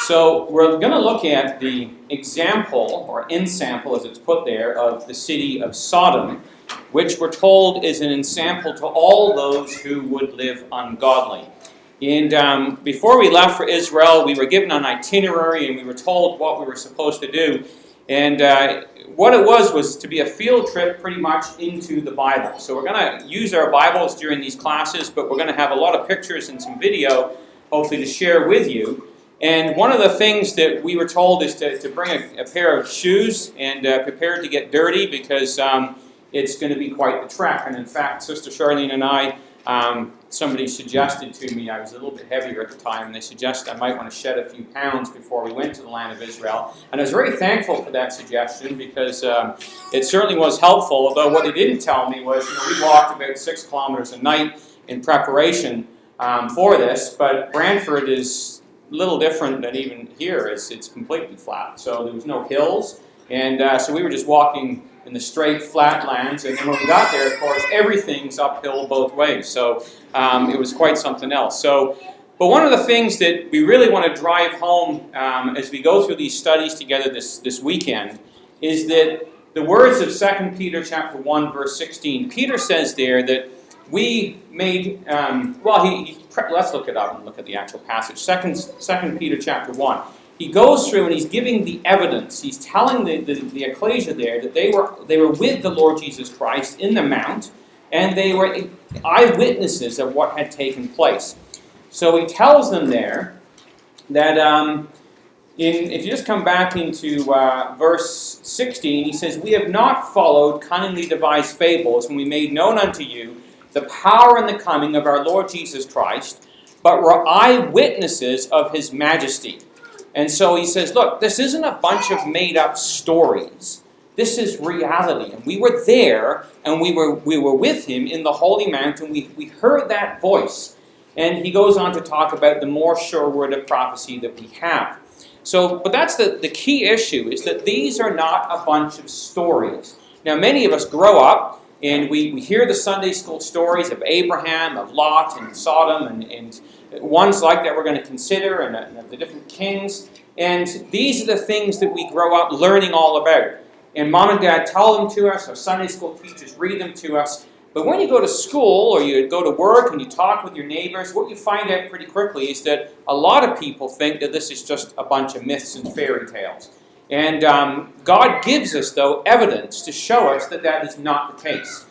So we're going to look at the example, or ensample as it's put there, of the city of Sodom, which we're told is an ensample to all those who would live ungodly. And before we left for Israel, we were given an itinerary and we were told what we were supposed to do. And what it was to be a field trip pretty much into the Bible. So we're going to use our Bibles during these classes, but we're going to have a lot of pictures and some video, hopefully, to share with you. And one of the things that we were told is to bring a pair of shoes and prepare to get dirty because it's going to be quite the trek. And in fact, Sister Charlene and I, somebody suggested to me, I was a little bit heavier at the time, and they suggested I might want to shed a few pounds before we went to the land of Israel. And I was very thankful for that suggestion because it certainly was helpful, although what they didn't tell me was, we walked about 6 kilometers a night in preparation for this, but Brantford is a little different than even here. It's completely flat, so there was no hills, and so we were just walking in the straight flat lands, and then when we got there, of course, everything's uphill both ways, so it was quite something else. But one of the things that we really want to drive home as we go through these studies together this weekend is that the words of 2 Peter chapter 1, verse 16, Peter says there that we made, let's look it up and look at the actual passage. 2 Peter chapter 1. He goes through and he's giving the evidence. He's telling the ecclesia there that they were with the Lord Jesus Christ in the mount, and they were eyewitnesses of what had taken place. So he tells them there that if you just come back into verse 16, he says, "We have not followed cunningly devised fables when we made known unto you the power and the coming of our Lord Jesus Christ, but were eyewitnesses of his majesty." And so he says, look, this isn't a bunch of made-up stories. This is reality. And we were there, and we were with him in the Holy Mount, and we heard that voice. And he goes on to talk about the more sure word of prophecy that we have. But that's the key issue, is that these are not a bunch of stories. Now, many of us grow up, and we hear the Sunday school stories of Abraham, of Lot, and Sodom, and ones like that we're going to consider, and the different kings. And these are the things that we grow up learning all about. And Mom and Dad tell them to us, our Sunday school teachers read them to us. But when you go to school, or you go to work, and you talk with your neighbors, what you find out pretty quickly is that a lot of people think that this is just a bunch of myths and fairy tales. And God gives us, though, evidence to show us that that is not the case.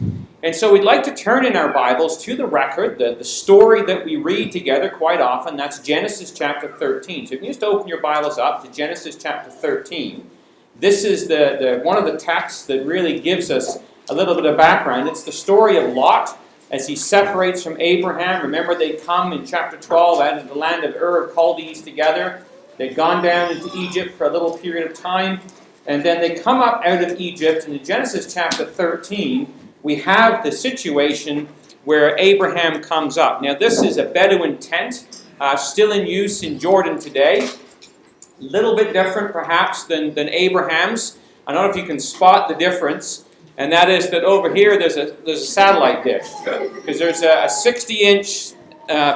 And so we'd like to turn in our Bibles to the record, the story that we read together quite often. That's Genesis chapter 13. So if you just open your Bibles up to Genesis chapter 13, this is one of the texts that really gives us a little bit of background. It's the story of Lot as he separates from Abraham. Remember, they come in chapter 12 out of the land of Ur of Chaldees together. They've gone down into Egypt for a little period of time, and then they come up out of Egypt. And in Genesis chapter 13, we have the situation where Abraham comes up. Now, this is a Bedouin tent, still in use in Jordan today. A little bit different, perhaps, than Abraham's. I don't know if you can spot the difference, and that is that over here there's a satellite dish, because there's a 60-inch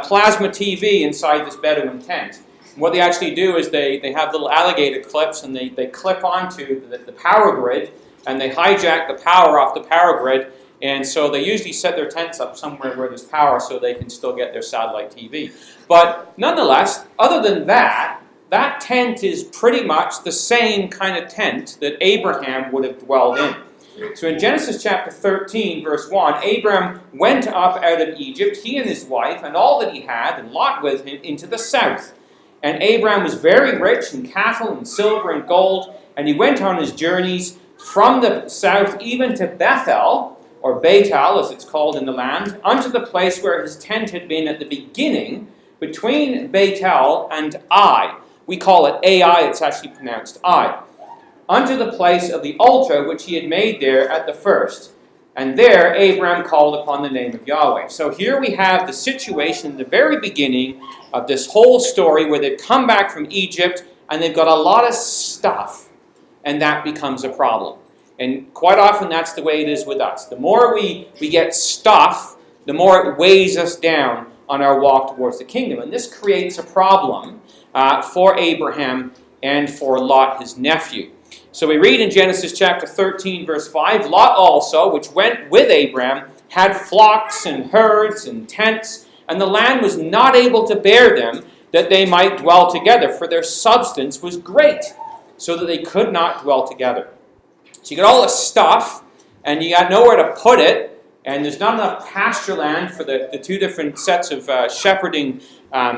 plasma TV inside this Bedouin tent. What they actually do is they have little alligator clips, and they clip onto the power grid, and they hijack the power off the power grid, and so they usually set their tents up somewhere where there's power so they can still get their satellite TV. But nonetheless, other than that tent is pretty much the same kind of tent that Abraham would have dwelled in. So in Genesis chapter 13, verse 1, Abram went up out of Egypt, he and his wife, and all that he had, and Lot with him, into the south. And Abram was very rich in cattle and silver and gold, and he went on his journeys from the south even to Bethel, or Bethel as it's called in the land, unto the place where his tent had been at the beginning, between Bethel and Ai. We call it Ai, it's actually pronounced Ai. Unto the place of the altar which he had made there at the first. And there Abram called upon the name of Yahweh. So here we have the situation in the very beginning of this whole story where they've come back from Egypt and they've got a lot of stuff, and that becomes a problem. And quite often that's the way it is with us. The more we get stuff, the more it weighs us down on our walk towards the kingdom. And this creates a problem for Abraham and for Lot, his nephew. So we read in Genesis chapter 13, verse 5, Lot also, which went with Abraham, had flocks and herds and tents, and the land was not able to bear them, that they might dwell together, for their substance was great, so that they could not dwell together. So you got all this stuff, and you got nowhere to put it, and there's not enough pasture land for the two different sets of shepherding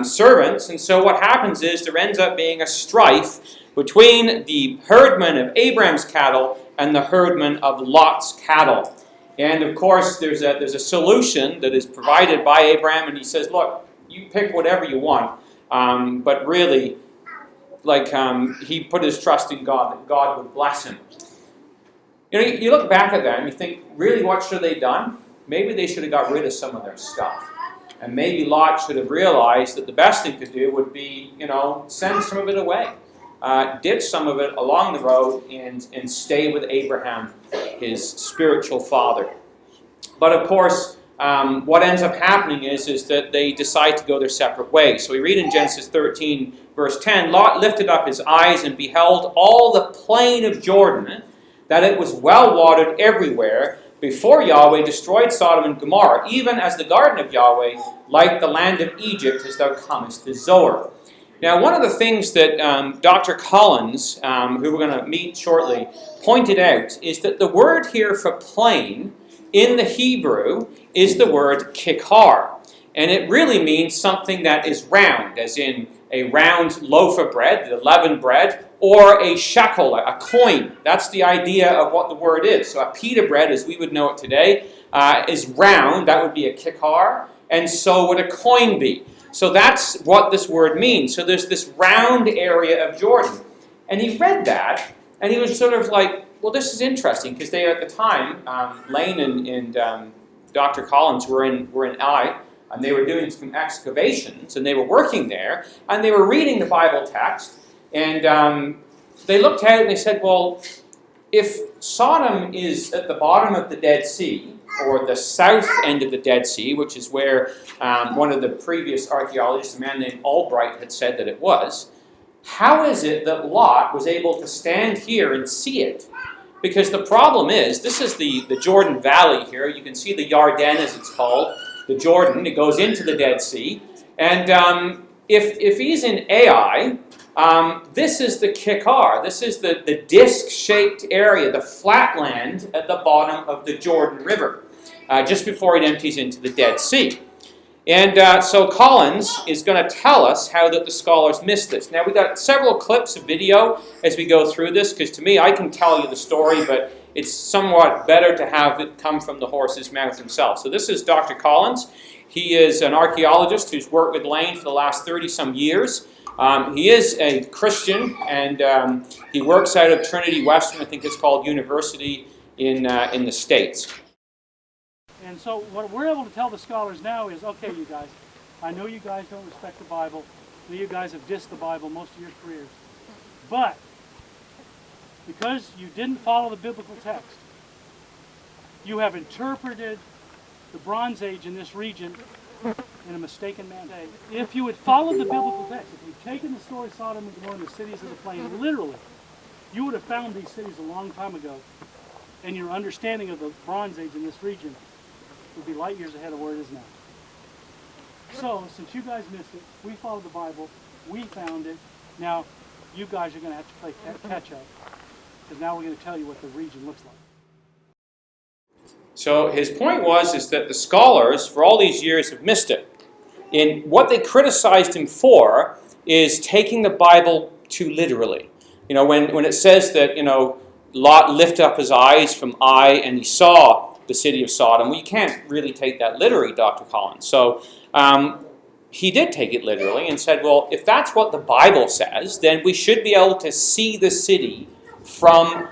servants, and so what happens is there ends up being a strife between the herdmen of Abraham's cattle and the herdmen of Lot's cattle. And of course, there's a solution that is provided by Abraham, and he says, look, you pick whatever you want, but really, he put his trust in God, that God would bless him. You look back at that and you think, really, what should they done? Maybe they should have got rid of some of their stuff. And maybe Lot should have realized that the best thing to do would be, send some of it away. Ditch some of it along the road and stay with Abraham, his spiritual father. But of course, what ends up happening is that they decide to go their separate ways. So we read in Genesis 13, verse 10, Lot lifted up his eyes and beheld all the plain of Jordan, that it was well watered everywhere, before Yahweh destroyed Sodom and Gomorrah, even as the garden of Yahweh, like the land of Egypt, as thou comest to Zoar. Now, one of the things that Dr. Collins, who we're going to meet shortly, pointed out is that the word here for plain in the Hebrew is the word kikar. And it really means something that is round, as in a round loaf of bread, the leavened bread, or a shekel, a coin. That's the idea of what the word is. So a pita bread, as we would know it today, is round. That would be a kikar. And so would a coin be. So that's what this word means. So there's this round area of Jordan. And he read that, and he was sort of like, well, this is interesting, because they, at the time, Lane and Dr. Collins were in I, and they were doing some excavations, and they were working there, and they were reading the Bible text, and they looked at it and they said, well, if Sodom is at the bottom of the Dead Sea, or the south end of the Dead Sea, which is where one of the previous archaeologists, a man named Albright, had said that it was, how is it that Lot was able to stand here and see it? Because the problem is, this is the Jordan Valley here. You can see the Yarden, as it's called, the Jordan. It goes into the Dead Sea. And if he's in Ai, this is the Kikar. This is the disc-shaped area, the flatland at the bottom of the Jordan River, just before it empties into the Dead Sea. And so Collins is going to tell us how that the scholars missed this. Now, we've got several clips of video as we go through this, because to me, I can tell you the story, but it's somewhat better to have it come from the horse's mouth himself. So this is Dr. Collins. He is an archaeologist who's worked with Lane for the last 30-some years. He is a Christian, and he works out of Trinity Western, I think it's called, University in the States. And so what we're able to tell the scholars now is, okay, you guys, I know you guys don't respect the Bible. I know you guys have dissed the Bible most of your careers. But because you didn't follow the biblical text, you have interpreted the Bronze Age in this region in a mistaken manner. If you had followed the biblical text, if you'd taken the story of Sodom and Gomorrah and the cities of the plain literally, you would have found these cities a long time ago, and your understanding of the Bronze Age in this region would be light years ahead of where it is now. So, since you guys missed it, we followed the Bible, we found it. Now, you guys are going to have to play catch up, because now we're going to tell you what the region looks like. So his point is that the scholars, for all these years, have missed it. And what they criticized him for is taking the Bible too literally. When it says that, Lot lifted up his eyes from Ai and he saw the city of Sodom, well, you can't really take that literally, Dr. Collins. So he did take it literally and said, well, if that's what the Bible says, then we should be able to see the city from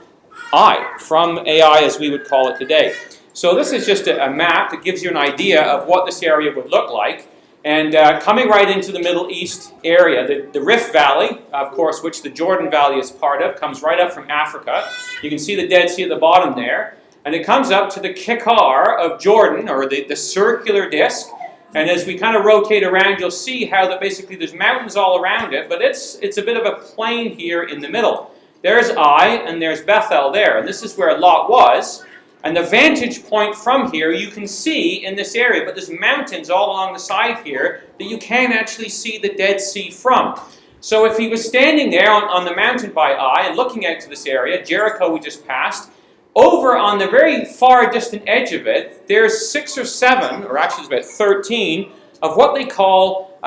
Ai, from Ai as we would call it today. So this is just a map that gives you an idea of what this area would look like. And coming right into the Middle East area, the Rift Valley, of course, which the Jordan Valley is part of, comes right up from Africa. You can see the Dead Sea at the bottom there. And it comes up to the Kikar of Jordan, or the circular disc, And as we kind of rotate around, you'll see how that basically there's mountains all around it, but it's a bit of a plain here in the middle. There's Ai, and there's Bethel there, and this is where Lot was. And the vantage point from here you can see in this area, but there's mountains all along the side here that you can actually see the Dead Sea from. So if he was standing there on the mountain by Ai and looking out to this area, Jericho we just passed, over on the very far distant edge of it, there's 6 or 7, or actually it's about 13, of what they call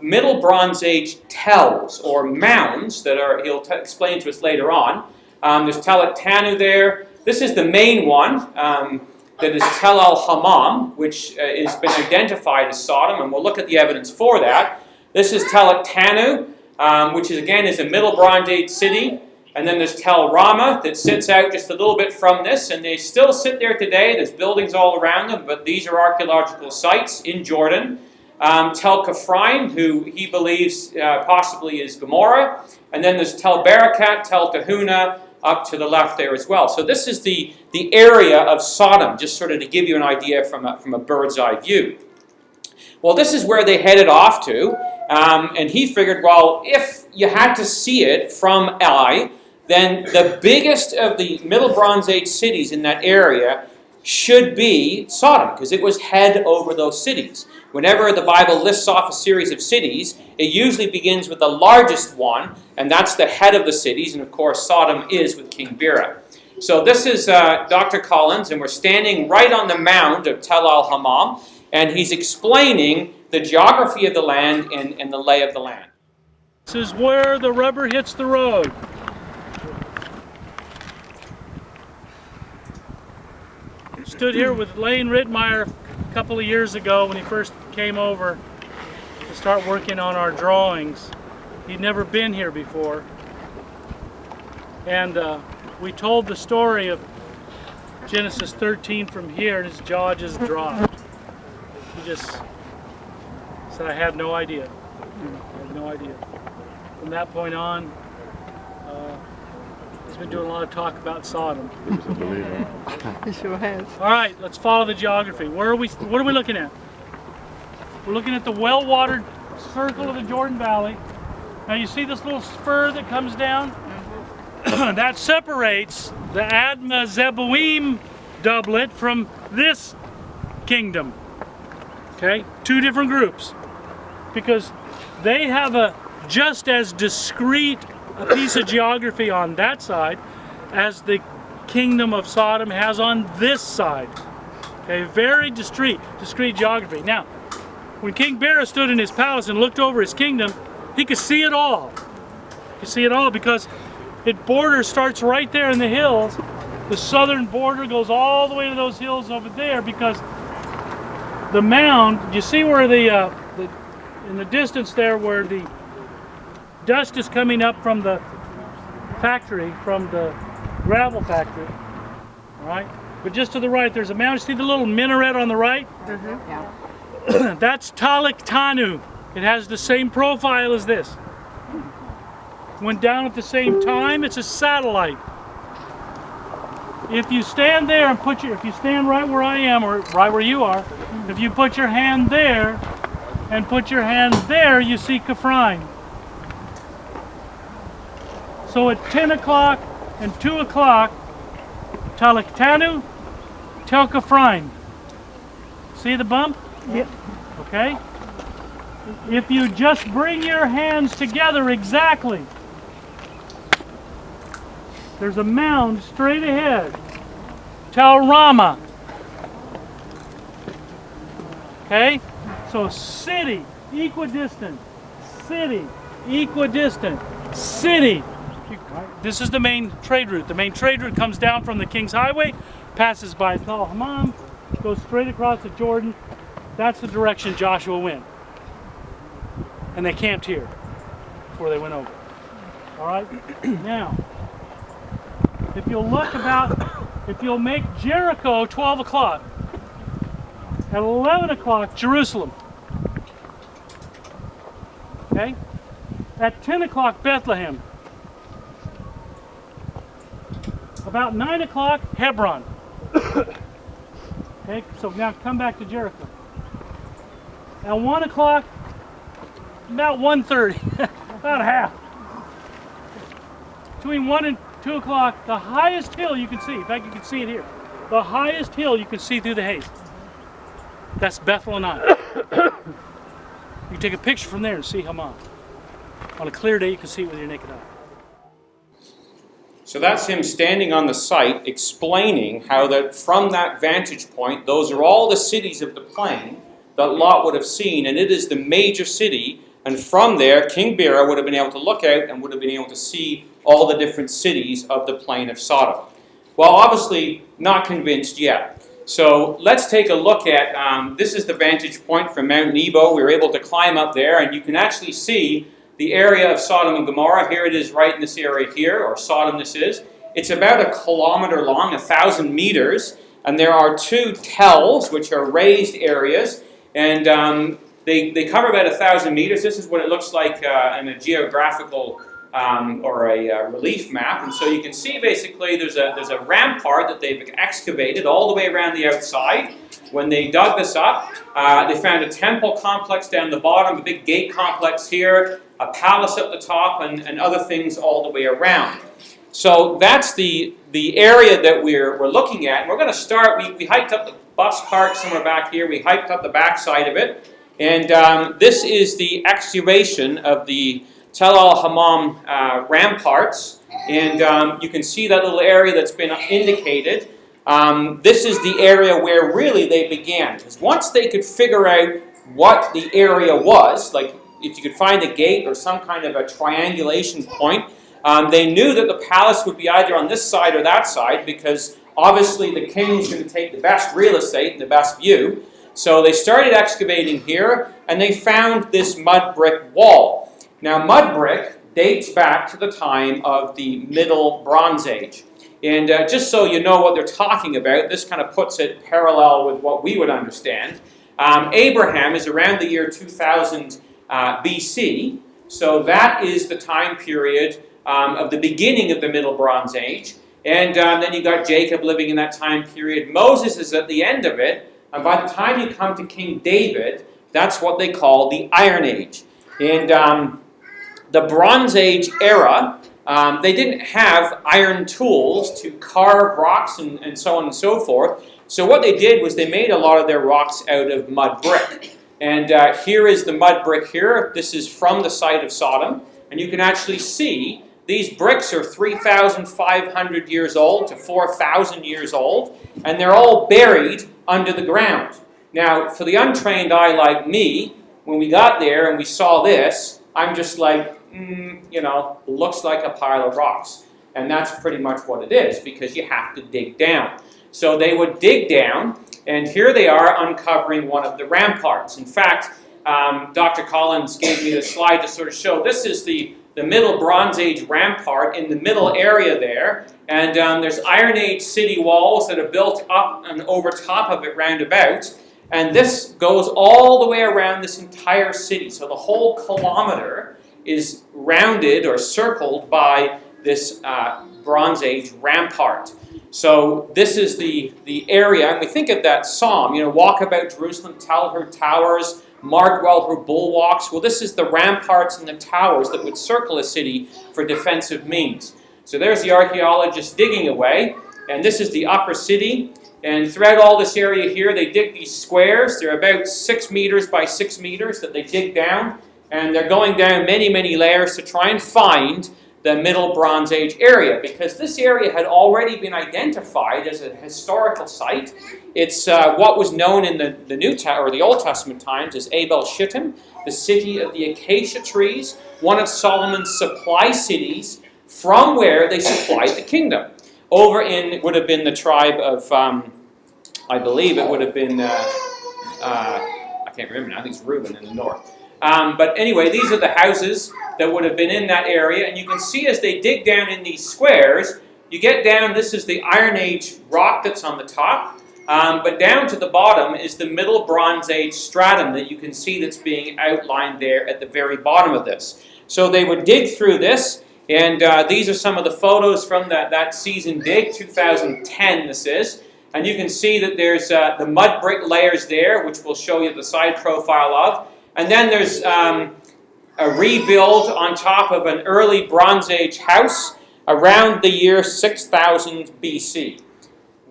Middle Bronze Age tells, or mounds, that are, he'll explain to us later on. There's Tel et Tanu there. This is the main one, that is Tel al-Hammam, which has been identified as Sodom, and we'll look at the evidence for that. This is Tel et Tanu, which is again is a Middle Bronze Age city. And then there's Tel Rama that sits out just a little bit from this, and they still sit there today. There's buildings all around them, but these are archaeological sites in Jordan. Tel Kafraim, who he believes possibly is Gomorrah. And then there's Tel Barakat, Tel Tahuna, up to the left there as well. So this is the area of Sodom, just sort of to give you an idea from a bird's eye view. Well, this is where they headed off to, and he figured, well, if you had to see it from Ai, then the biggest of the Middle Bronze Age cities in that area should be Sodom, because it was head over those cities. Whenever the Bible lists off a series of cities, it usually begins with the largest one, and that's the head of the cities, and of course Sodom is with King Bera. So this is Dr. Collins, and we're standing right on the mound of Tel al-Hammam, and he's explaining the geography of the land and the lay of the land. This is where the rubber hits the road. Stood here with Lane Rittmeyer a couple of years ago when he first came over to start working on our drawings. He'd never been here before. And we told the story of Genesis 13 from here, and his jaw just dropped. He just said, I had no idea. I had no idea. From that point on, he's been doing a lot of talk about Sodom. He sure has. All right, let's follow the geography. What are we looking at? We're looking at the well-watered circle of the Jordan Valley. Now you see this little spur that comes down? That separates the Admah Zeboim doublet from this kingdom. Okay, 2 different groups, because they have a just as discrete a piece of geography on that side as the kingdom of Sodom has on this side. Okay, very discrete geography. Now, when King Bera stood in his palace and looked over his kingdom, he could see it all. He could see it all because its border starts right there in the hills. The southern border goes all the way to those hills over there, because the mound, you see where in the distance there where the dust is coming up from the factory, from the gravel factory, all right? But just to the right, there's a mound. See the little minaret on the right? Mm-hmm. Yeah. That's Talik Tanu. It has the same profile as this. Went down at the same time. It's a satellite. If you stand there and if you stand right where I am, or right where you are, if you put your hand there and put your hand there, you see Kafraim. So at 10 o'clock and 2 o'clock, Talik Tanu, Tel Kafraim. See the bump? Yep. Okay? If you just bring your hands together exactly, there's a mound straight ahead. Tel Rama. Okay? So city, equidistant. City, equidistant. City. This is the main trade route. The main trade route comes down from the King's Highway, passes by Tel Hammam, goes straight across the Jordan. That's the direction Joshua went. And they camped here before they went over. All right? Now, if you'll make Jericho 12 o'clock, at 11 o'clock, Jerusalem. Okay? At 10 o'clock, Bethlehem. About 9 o'clock, Hebron. Okay, so now come back to Jericho. At 1 o'clock, about 1:30, about half. Between 1 and 2 o'clock, the highest hill you can see, in fact you can see it here, the highest hill you can see through the haze. That's Bethel and I. You can take a picture from there and see Haman. On a clear day you can see it with your naked eye. So that's him standing on the site explaining how that from that vantage point, those are all the cities of the plain that Lot would have seen, and it is the major city, and from there King Bera would have been able to look out and would have been able to see all the different cities of the plain of Sodom. Well, obviously not convinced yet. So let's take a look at, this is the vantage point from Mount Nebo. We were able to climb up there, and you can actually see the area of Sodom and Gomorrah. Here it is right in this area here, or Sodom this is. It's about 1 kilometer long, 1,000 meters, and there are 2 tells, which are raised areas, and they cover about 1,000 meters. This is what it looks like in a geographical or a relief map. And so you can see basically there's a rampart that they've excavated all the way around the outside. When they dug this up, they found a temple complex down the bottom, a big gate complex here, a palace at the top, and other things all the way around. So that's the area that we're looking at. And we're going to start, we hiked up the bus park somewhere back here. We hiked up the back side of it. And this is the excavation of the Tel al-Hammam ramparts. And you can see that little area that's been indicated. This is the area where really they began. Because once they could figure out what the area was, like if you could find a gate or some kind of a triangulation point, they knew that the palace would be either on this side or that side, because obviously the king's going to take the best real estate and the best view. So they started excavating here, and they found this mud brick wall. Now, mud brick dates back to the time of the Middle Bronze Age. And just so you know what they're talking about, this kind of puts it parallel with what we would understand. Abraham is around the year 2000 BC, so that is the time period of the beginning of the Middle Bronze Age. And then you got Jacob living in that time period. Moses is at the end of it. And by the time you come to King David, that's what they call the Iron Age. And the Bronze Age era, they didn't have iron tools to carve rocks and so on and so forth. So what they did was they made a lot of their rocks out of mud brick. And here is the mud brick here. This is from the site of Sodom. And you can actually see these bricks are 3,500 years old to 4,000 years old. And they're all buried under the ground. Now, for the untrained eye like me, when we got there and we saw this, I'm just like, looks like a pile of rocks. And that's pretty much what it is, because you have to dig down. So they would dig down, and here they are uncovering one of the ramparts. In fact, Dr. Collins gave me the slide to sort of show this is the Middle Bronze Age rampart in the middle area there. And there's Iron Age city walls that are built up and over top of it roundabout. And this goes all the way around this entire city. So the whole kilometer is rounded or circled by this Bronze Age rampart. So this is the area, and we think of that psalm, walk about Jerusalem, tell her towers, mark well her bulwarks. Well, this is the ramparts and the towers that would circle a city for defensive means. So there's the archaeologists digging away, and this is the upper city. And throughout all this area here, they dig these squares. They're about 6 meters by 6 meters that they dig down, and they're going down many, many layers to try and find the Middle Bronze Age area, because this area had already been identified as a historical site. It's what was known in the the Old Testament times as Abel Shittim, the city of the acacia trees, one of Solomon's supply cities from where they supplied the kingdom. Over in would have been the tribe of, I believe it would have been, I can't remember now, I think it's Reuben in the north. But anyway, these are the houses that would have been in that area. And you can see as they dig down in these squares, you get down, this is the Iron Age rock that's on the top. But down to the bottom is the Middle Bronze Age stratum that you can see that's being outlined there at the very bottom of this. So they would dig through this. And these are some of the photos from that season dig, 2010 this is. And you can see that there's the mud brick layers there, which we'll show you the side profile of. And then there's a rebuild on top of an early Bronze Age house around the year 6000 BC.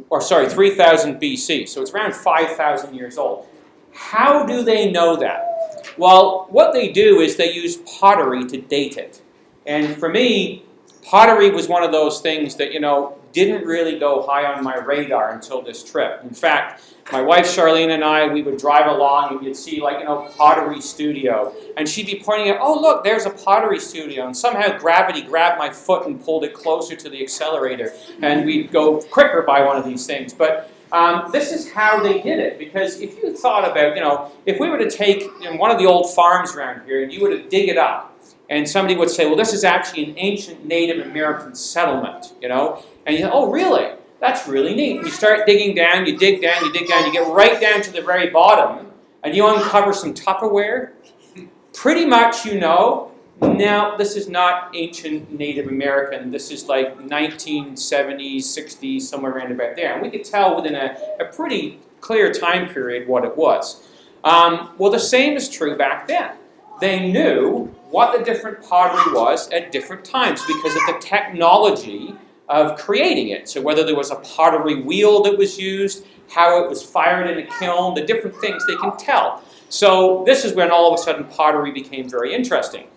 Or sorry, 3000 BC. So it's around 5,000 years old. How do they know that? Well, what they do is they use pottery to date it. And for me, pottery was one of those things that, didn't really go high on my radar until this trip. In fact, my wife Charlene and I, we would drive along and you'd see pottery studio. And she'd be pointing out, oh look, there's a pottery studio. And somehow gravity grabbed my foot and pulled it closer to the accelerator. And we'd go quicker by one of these things. But this is how they did it. Because if you thought about, if we were to take one of the old farms around here and you were to dig it up, and somebody would say, well, this is actually an ancient Native American settlement, And you say, oh, really? That's really neat. You start digging down, you dig down, you dig down, you get right down to the very bottom, and you uncover some Tupperware. Pretty much now, this is not ancient Native American. This is like 1970s, 60s, somewhere around about there. And we could tell within a pretty clear time period what it was. Well, the same is true back then. They knew what the different pottery was at different times because of the technology of creating it. So whether there was a pottery wheel that was used, how it was fired in a kiln, the different things they can tell. So this is when all of a sudden pottery became very interesting.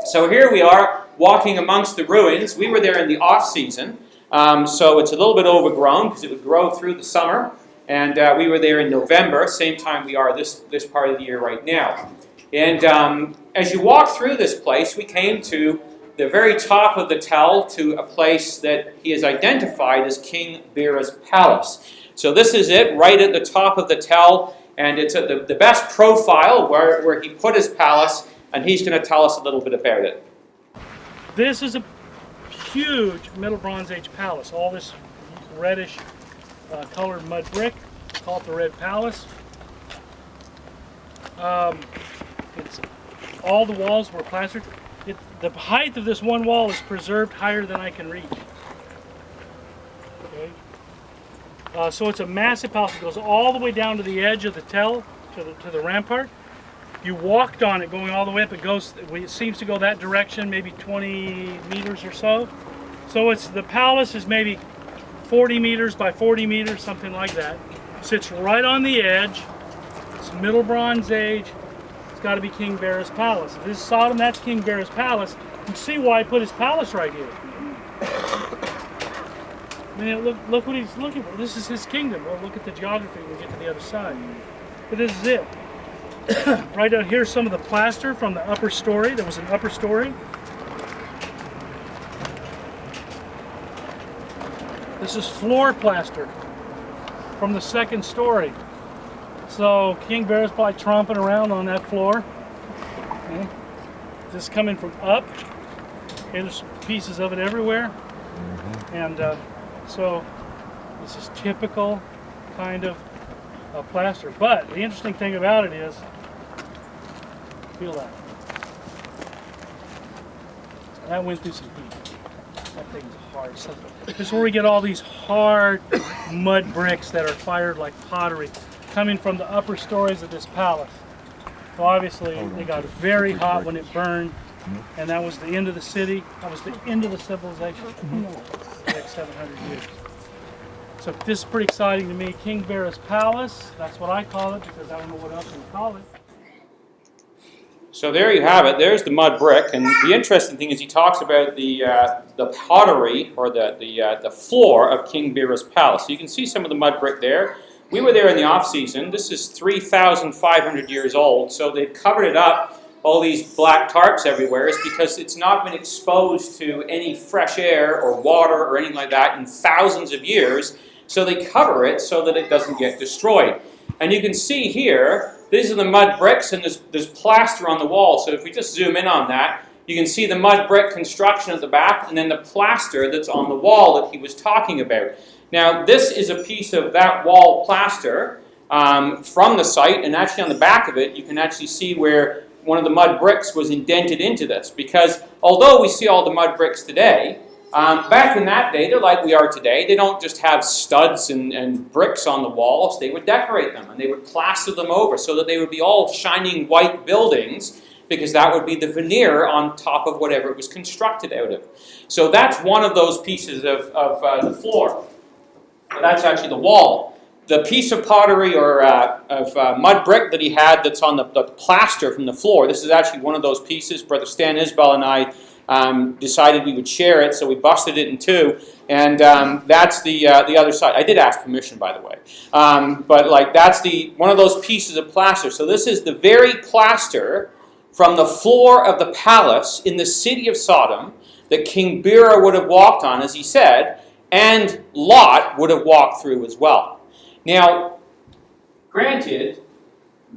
So here we are walking amongst the ruins. We were there in the off-season, so it's a little bit overgrown because it would grow through the summer. And we were there in November, same time we are this part of the year right now. And as you walk through this place, we came to the very top of the tell, to a place that he has identified as King Bera's palace. So this is it, right at the top of the tell, and it's at the best profile where he put his palace, and he's going to tell us a little bit about it. This is a huge Middle Bronze Age palace. All this reddish colored mud brick, call it the Red Palace. All the walls were plastered. The height of this one wall is preserved higher than I can reach. Okay. So it's a massive palace. It goes all the way down to the edge of the tell, to the rampart. You walked on it going all the way up. It seems to go that direction, maybe 20 meters or so. So the palace is maybe 40 meters by 40 meters, something like that. Sits right on the edge. It's Middle Bronze Age. Got to be King Bera's palace. If this is Sodom, that's King Bera's palace. You can see why he put his palace right here. I mean, look what he's looking for. This is his kingdom. Well, look at the geography when we get to the other side. But this is it. Right down here, some of the plaster from the upper story. There was an upper story. This is floor plaster from the second story. So King Bera's probably tromping around on that floor. Okay. This is coming from up. Okay, there's pieces of it everywhere. And so this is typical kind of plaster. But the interesting thing about it is, feel that. That went through some heat. That thing's hard. So this is where we get all these hard mud bricks that are fired like pottery, coming from the upper stories of this palace. So obviously it got very hot when it burned, and that was the end of the city. That was the end of the civilization. The next 700 years. So this is pretty exciting to me. King Bera's palace, that's what I call it, because I don't know what else you call it. So there you have it. There's the mud brick, and the interesting thing is he talks about the pottery, or the floor of King Bera's palace. So you can see some of the mud brick there. We were there in the off-season. This is 3,500 years old, so they've covered it up, all these black tarps everywhere, is because it's not been exposed to any fresh air or water or anything like that in thousands of years, so they cover it so that it doesn't get destroyed. And you can see here, these are the mud bricks, and there's plaster on the wall, so if we just zoom in on that, you can see the mud brick construction at the back, and then the plaster that's on the wall that he was talking about. Now, this is a piece of that wall plaster from the site, and actually on the back of it, you can actually see where one of the mud bricks was indented into this, because although we see all the mud bricks today, Back in that day, they're like we are today. They don't just have studs and bricks on the walls. They would decorate them, and they would plaster them over so that they would be all shining white buildings, because that would be the veneer on top of whatever it was constructed out of. So that's one of those pieces of the floor. That's actually the wall. The piece of pottery or mud brick that he had that's on the plaster from the floor, this is actually one of those pieces. Brother Stan Isbell and I decided we would share it, so we busted it in two, and that's the other side. I did ask permission, by the way, but like that's one of those pieces of plaster. So this is the very plaster from the floor of the palace in the city of Sodom that King Bera would have walked on, as he said, and Lot would have walked through as well. Now, granted,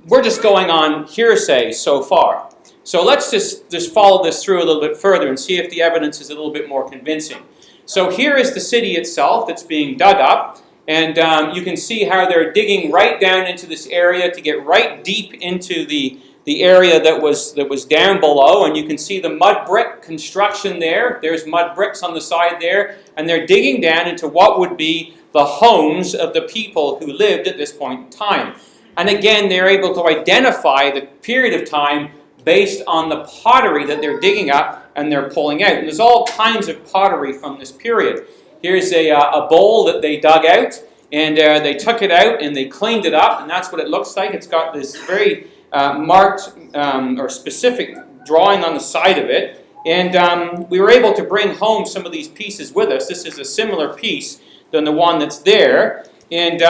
we're just going on hearsay so far. So let's just follow this through a little bit further and see if the evidence is a little bit more convincing. So here is the city itself that's being dug up, and you can see how they're digging right down into this area to get right deep into the area that was down below, and you can see the mud brick construction there. There's mud bricks on the side there, and they're digging down into what would be the homes of the people who lived at this point in time. And again, they're able to identify the period of time based on the pottery that they're digging up and they're pulling out. And there's all kinds of pottery from this period. Here's a bowl that they dug out, and they took it out and they cleaned it up, and that's what it looks like. It's got this very marked or specific drawing on the side of it. And we were able to bring home some of these pieces with us. This is a similar piece than the one that's there. And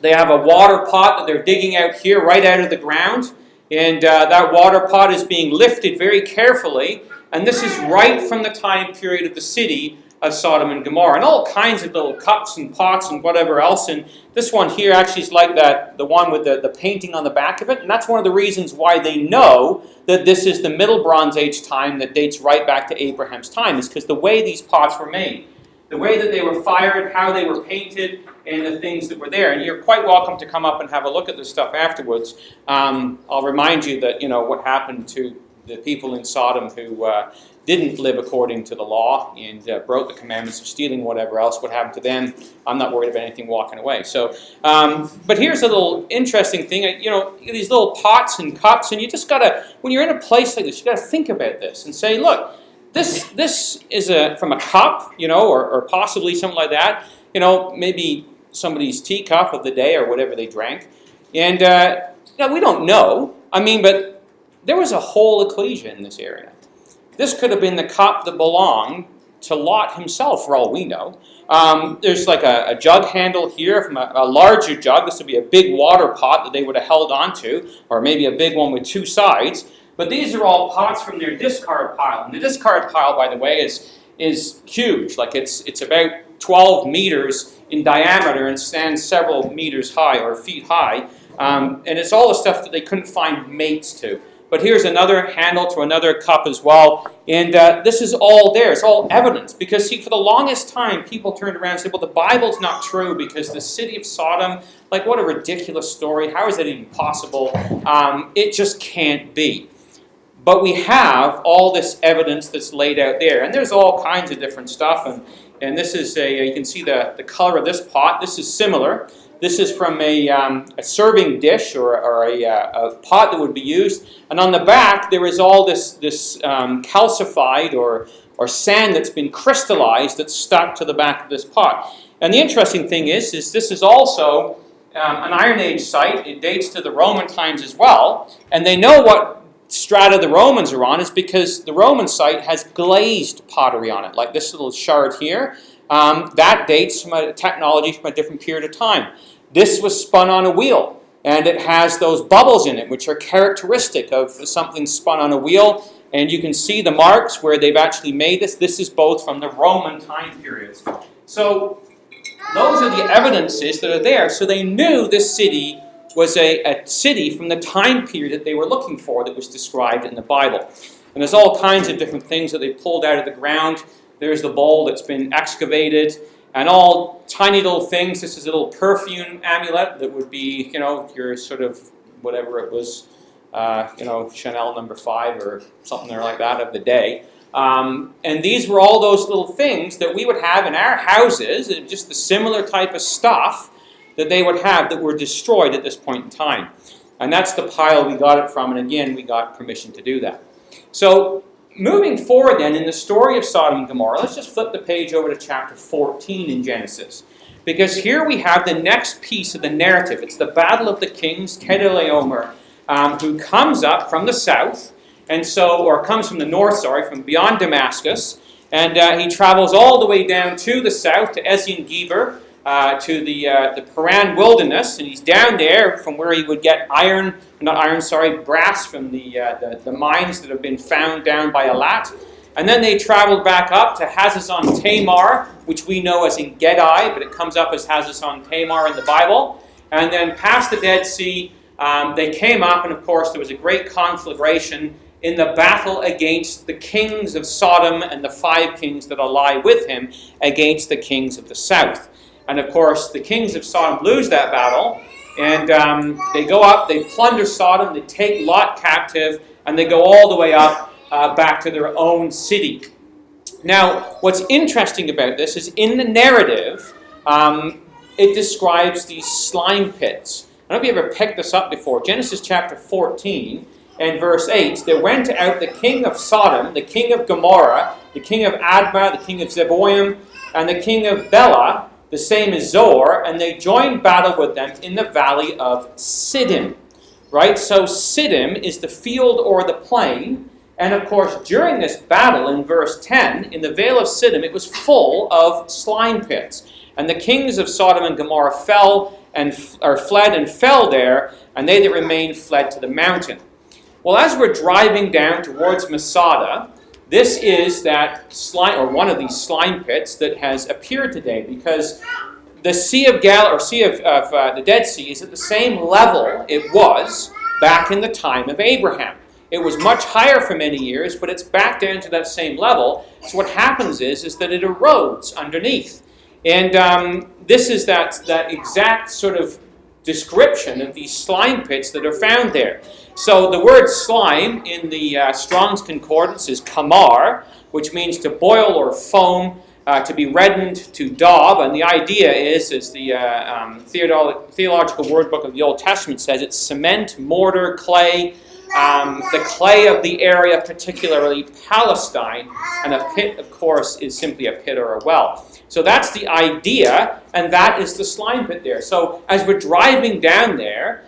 they have a water pot that they're digging out here right out of the ground. And that water pot is being lifted very carefully. And this is right from the time period of the city of Sodom and Gomorrah. And all kinds of little cups and pots and whatever else. And this one here actually is like the one with the painting on the back of it. And that's one of the reasons why they know that this is the Middle Bronze Age time that dates right back to Abraham's time, is because the way these pots were made, the way that they were fired, how they were painted, and the things that were there. And you're quite welcome to come up and have a look at this stuff afterwards. I'll remind you that, what happened to the people in Sodom who didn't live according to the law and broke the commandments of stealing, whatever else, what happened to them. I'm not worried about anything walking away. So, but here's a little interesting thing. These little pots and cups, and you just gotta, when you're in a place like this, you gotta think about this and say, look, this is from a cup, or possibly something like that. Maybe somebody's teacup of the day or whatever they drank. And we don't know. But there was a whole ecclesia in this area. This could have been the cup that belonged to Lot himself, for all we know. There's like a jug handle here from a larger jug. This would be a big water pot that they would have held onto, or maybe a big one with two sides. But these are all pots from their discard pile. And the discard pile, by the way, is huge. Like it's about 12 meters in diameter and stands several meters high or feet high. And it's all the stuff that they couldn't find mates to. But here's another handle to another cup as well. And this is all there. It's all evidence. Because, see, for the longest time, people turned around and said, well, the Bible's not true because the city of Sodom, like, what a ridiculous story. How is that even possible? It just can't be. But we have all this evidence that's laid out there. And there's all kinds of different stuff. And this is you can see the color of this pot. This is similar. This is from a serving dish or a pot that would be used. And on the back, there is all this calcified or sand that's been crystallized that's stuck to the back of this pot. And the interesting thing is this is also an Iron Age site. It dates to the Roman times as well. And they know what strata the Romans are on is because the Roman site has glazed pottery on it, like this little shard here. That dates from a technology from a different period of time. This was spun on a wheel, and it has those bubbles in it, which are characteristic of something spun on a wheel. And you can see the marks where they've actually made this. This is both from the Roman time periods. So those are the evidences that are there. So they knew this city was a city from the time period that they were looking for that was described in the Bible. And there's all kinds of different things that they pulled out of the ground. There's the bowl that's been excavated. And all tiny little things. This is a little perfume amulet that would be, your sort of, whatever it was, Chanel number 5 or something there like that of the day. And these were all those little things that we would have in our houses, and just the similar type of stuff that they would have that were destroyed at this point in time. And that's the pile we got it from, and again, we got permission to do that. So, moving forward then, in the story of Sodom and Gomorrah, let's just flip the page over to chapter 14 in Genesis. Because here we have the next piece of the narrative. It's the battle of the kings, Kedorlaomer, who comes up from the south, or comes from the north, from beyond Damascus, and he travels all the way down to the south, to Ezion-Geber, to the Paran wilderness, and he's down there from where he would get brass from the mines that have been found down by Elat. And then they traveled back up to Hazazon Tamar, which we know as En Gedi, but it comes up as Hazazon Tamar in the Bible. And then past the Dead Sea, they came up, and of course there was a great conflagration in the battle against the kings of Sodom and the 5 kings that ally with him against the kings of the south. And of course, the kings of Sodom lose that battle, and they go up, they plunder Sodom, they take Lot captive, and they go all the way up back to their own city. Now, what's interesting about this is in the narrative, it describes these slime pits. I don't know if you ever picked this up before. Genesis chapter 14 and verse 8, there went out the king of Sodom, the king of Gomorrah, the king of Admah, the king of Zeboim, and the king of Bela, the same as Zoar, and they joined battle with them in the valley of Siddim. Right? So Siddim is the field or the plain. And of course, during this battle in verse 10, in the vale of Siddim, it was full of slime pits. And the kings of Sodom and Gomorrah fled and fell there, and they that remained fled to the mountain. Well, as we're driving down towards Masada, this is that slime, or one of these slime pits that has appeared today, because the Sea of the Dead Sea is at the same level it was back in the time of Abraham. It was much higher for many years, but it's back down to that same level. So what happens is that it erodes underneath. And this is that exact sort of description of these slime pits that are found there. So the word slime in the Strong's Concordance is kamar, which means to boil or foam, to be reddened, to daub. And the idea is the Theological Word Book of the Old Testament says, it's cement, mortar, clay, the clay of the area, particularly Palestine, and a pit, of course, is simply a pit or a well. So that's the idea, and that is the slime pit there. So as we're driving down there,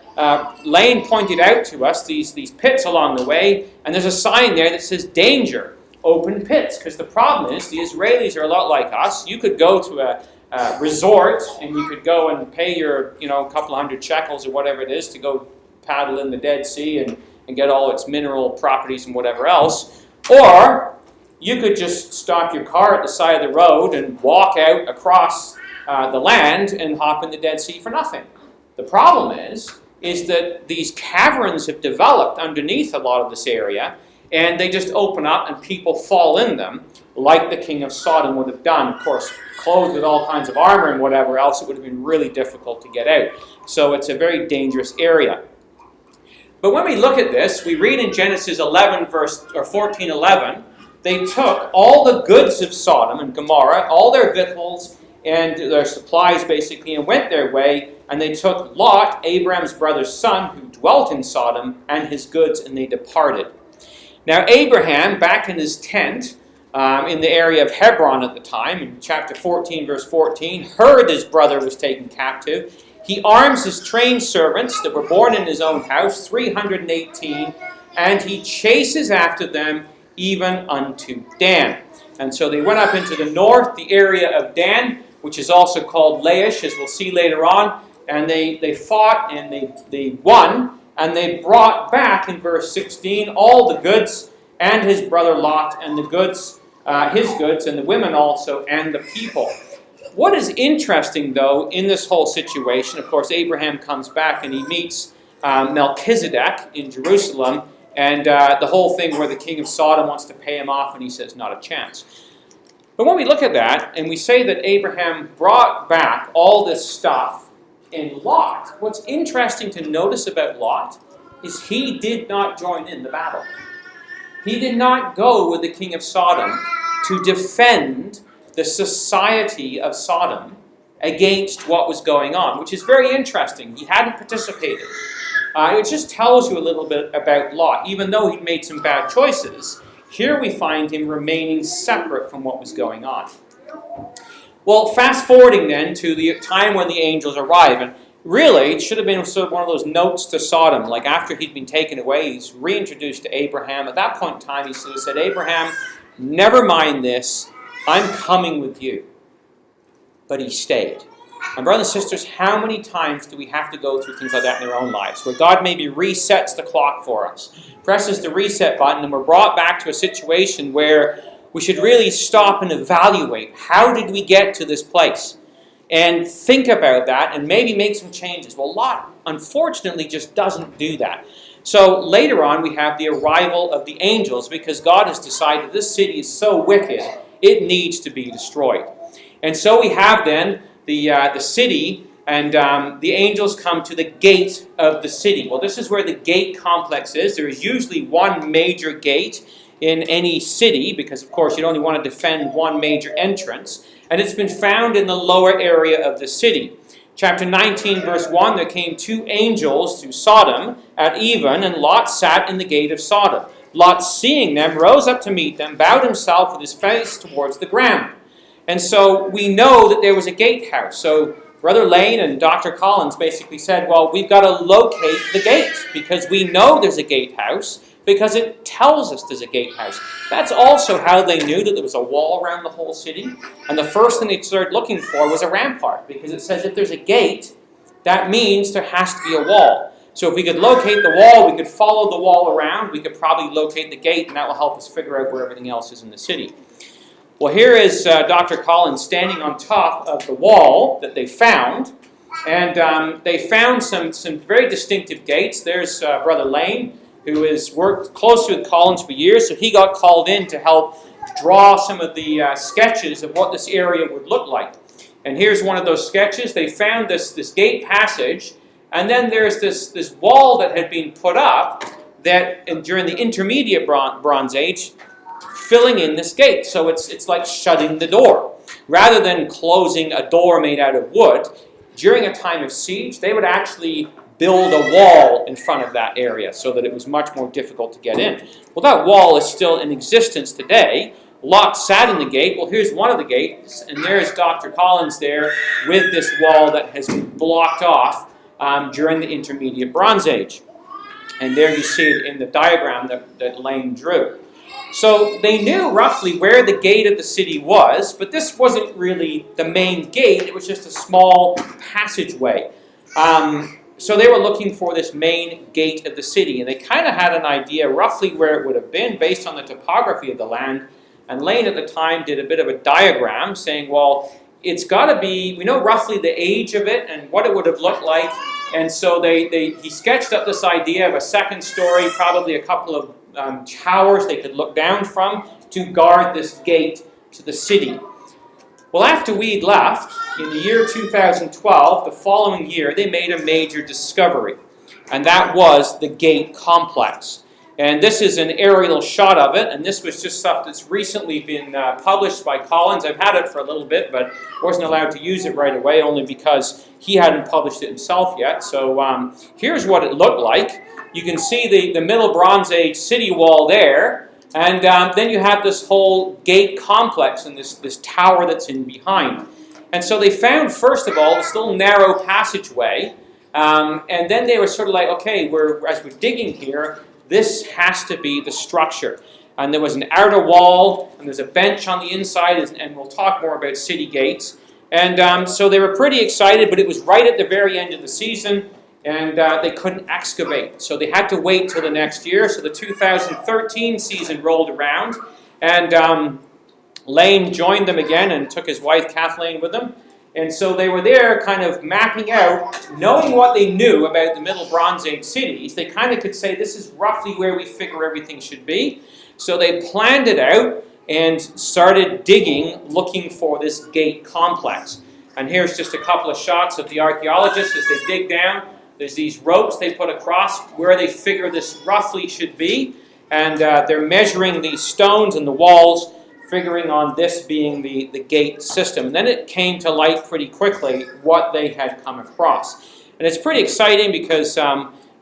Lane pointed out to us these pits along the way, and there's a sign there that says, danger, open pits. Because the problem is, the Israelis are a lot like us. You could go to a resort, and you could go and pay your, a couple hundred shekels or whatever it is to go paddle in the Dead Sea and get all its mineral properties and whatever else. Or you could just stop your car at the side of the road and walk out across the land and hop in the Dead Sea for nothing. The problem is that these caverns have developed underneath a lot of this area, and they just open up and people fall in them, like the king of Sodom would have done. Of course, clothed with all kinds of armor and whatever else, it would have been really difficult to get out. So it's a very dangerous area. But when we look at this, we read in Genesis 14:11, they took all the goods of Sodom and Gomorrah, all their victuals and their supplies basically, and went their way, and they took Lot, Abraham's brother's son, who dwelt in Sodom, and his goods, and they departed. Now Abraham, back in his tent, in the area of Hebron at the time, in chapter 14, verse 14, heard his brother was taken captive. He arms his trained servants that were born in his own house, 318, and he chases after them even unto Dan. And so they went up into the north, the area of Dan, which is also called Laish, as we'll see later on, and they fought and they won, and they brought back, in verse 16, all the goods, and his brother Lot, and the goods, his goods, and the women also, and the people. What is interesting, though, in this whole situation, of course, Abraham comes back and he meets Melchizedek in Jerusalem, and the whole thing where the king of Sodom wants to pay him off, and he says, not a chance. But when we look at that, and we say that Abraham brought back all this stuff in Lot, what's interesting to notice about Lot is he did not join in the battle. He did not go with the king of Sodom to defend the society of Sodom against what was going on, which is very interesting. He hadn't participated. It just tells you a little bit about Lot. Even though he'd made some bad choices, here we find him remaining separate from what was going on. Well, fast forwarding then to the time when the angels arrive, and really it should have been sort of one of those notes to Sodom, like after he'd been taken away, he's reintroduced to Abraham. At that point in time, he sort of said, Abraham, never mind this, I'm coming with you. But he stayed. And brothers and sisters, how many times do we have to go through things like that in our own lives, where God maybe resets the clock for us, presses the reset button, and we're brought back to a situation where we should really stop and evaluate, how did we get to this place? And think about that and maybe make some changes. Well, Lot, unfortunately, just doesn't do that. So later on, we have the arrival of the angels, because God has decided this city is so wicked, it needs to be destroyed. And so we have then the city, and the angels come to the gate of the city. Well, this is where the gate complex is. There is usually one major gate in any city, because of course you'd only want to defend one major entrance, and it's been found in the lower area of the city. Chapter 19, verse 1, there came 2 angels to Sodom at even, and Lot sat in the gate of Sodom. Lot, seeing them, rose up to meet them, bowed himself with his face towards the ground. And so we know that there was a gatehouse. So Brother Lane and Dr. Collins basically said, well, we've got to locate the gate, because we know there's a gatehouse, because it tells us there's a gatehouse. That's also how they knew that there was a wall around the whole city. And the first thing they started looking for was a rampart, because it says if there's a gate, that means there has to be a wall. So if we could locate the wall, we could follow the wall around, we could probably locate the gate, and that will help us figure out where everything else is in the city. Well, here is Dr. Collins standing on top of the wall that they found, and they found some very distinctive gates. There's Brother Lane, who has worked closely with Collins for years, so he got called in to help draw some of the sketches of what this area would look like. And here's one of those sketches. They found this gate passage, and then there's this wall that had been put up that during the intermediate Bronze Age, filling in this gate. So it's like shutting the door. Rather than closing a door made out of wood, during a time of siege, they would actually build a wall in front of that area so that it was much more difficult to get in. Well, that wall is still in existence today. Lot sat in the gate. Well, here's one of the gates, and there's Dr. Collins there with this wall that has been blocked off during the intermediate Bronze Age. And there you see it in the diagram that Lane drew. So they knew roughly where the gate of the city was, but this wasn't really the main gate. It was just a small passageway. So they were looking for this main gate of the city, and they kind of had an idea roughly where it would have been based on the topography of the land. And Lane at the time did a bit of a diagram saying, well, it's got to be, we know roughly the age of it and what it would have looked like. And so he sketched up this idea of a second story, probably a couple of towers they could look down from to guard this gate to the city. Well, after we'd left, in the year 2012, the following year, they made a major discovery, and that was the gate complex. And this is an aerial shot of it, and this was just stuff that's recently been published by Collins. I've had it for a little bit, but wasn't allowed to use it right away, only because he hadn't published it himself yet. So here's what it looked like. You can see the Middle Bronze Age city wall there, and then you have this whole gate complex and this tower that's in behind. And so they found, first of all, this little narrow passageway, and then they were sort of like, okay, as we're digging here, this has to be the structure. And there was an outer wall, and there's a bench on the inside, and we'll talk more about city gates. And so they were pretty excited, but it was right at the very end of the season, and they couldn't excavate. So they had to wait till the next year. So the 2013 season rolled around, and Lane joined them again and took his wife Kathleen with him. And so they were there kind of mapping out, knowing what they knew about the Middle Bronze Age cities. They kind of could say, this is roughly where we figure everything should be. So they planned it out and started digging, looking for this gate complex. And here's just a couple of shots of the archaeologists as they dig down. There's these ropes they put across where they figure this roughly should be. And they're measuring these stones and the walls, figuring on this being the gate system. And then it came to light pretty quickly what they had come across. And it's pretty exciting because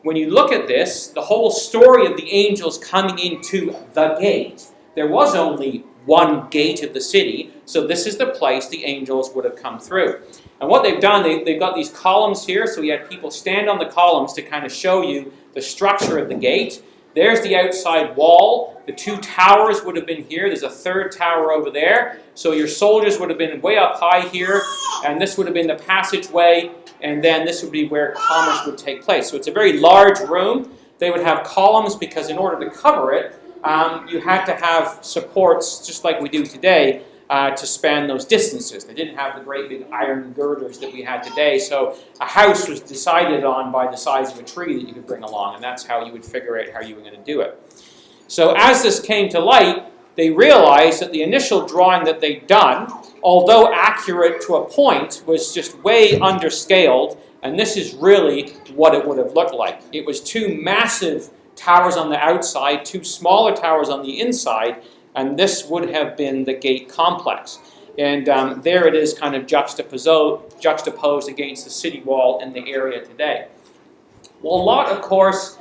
when you look at this, the whole story of the angels coming into the gate, there was only one gate of the city, so this is the place the angels would have come through. And what they've done, they've got these columns here, so we had people stand on the columns to kind of show you the structure of the gate. There's the outside wall. The two towers would have been here. There's a third tower over there. So your soldiers would have been way up high here, and this would have been the passageway, and then this would be where commerce would take place. So it's a very large room. They would have columns because in order to cover it, you had to have supports, just like we do today, to span those distances. They didn't have the great big iron girders that we had today, so a house was decided on by the size of a tree that you could bring along, and that's how you would figure out how you were going to do it. So as this came to light, they realized that the initial drawing that they'd done, although accurate to a point, was just way underscaled, and this is really what it would have looked like. It was two massive towers on the outside, two smaller towers on the inside, and this would have been the gate complex. And there it is kind of juxtaposed against the city wall in the area today. Well, Lot, of course,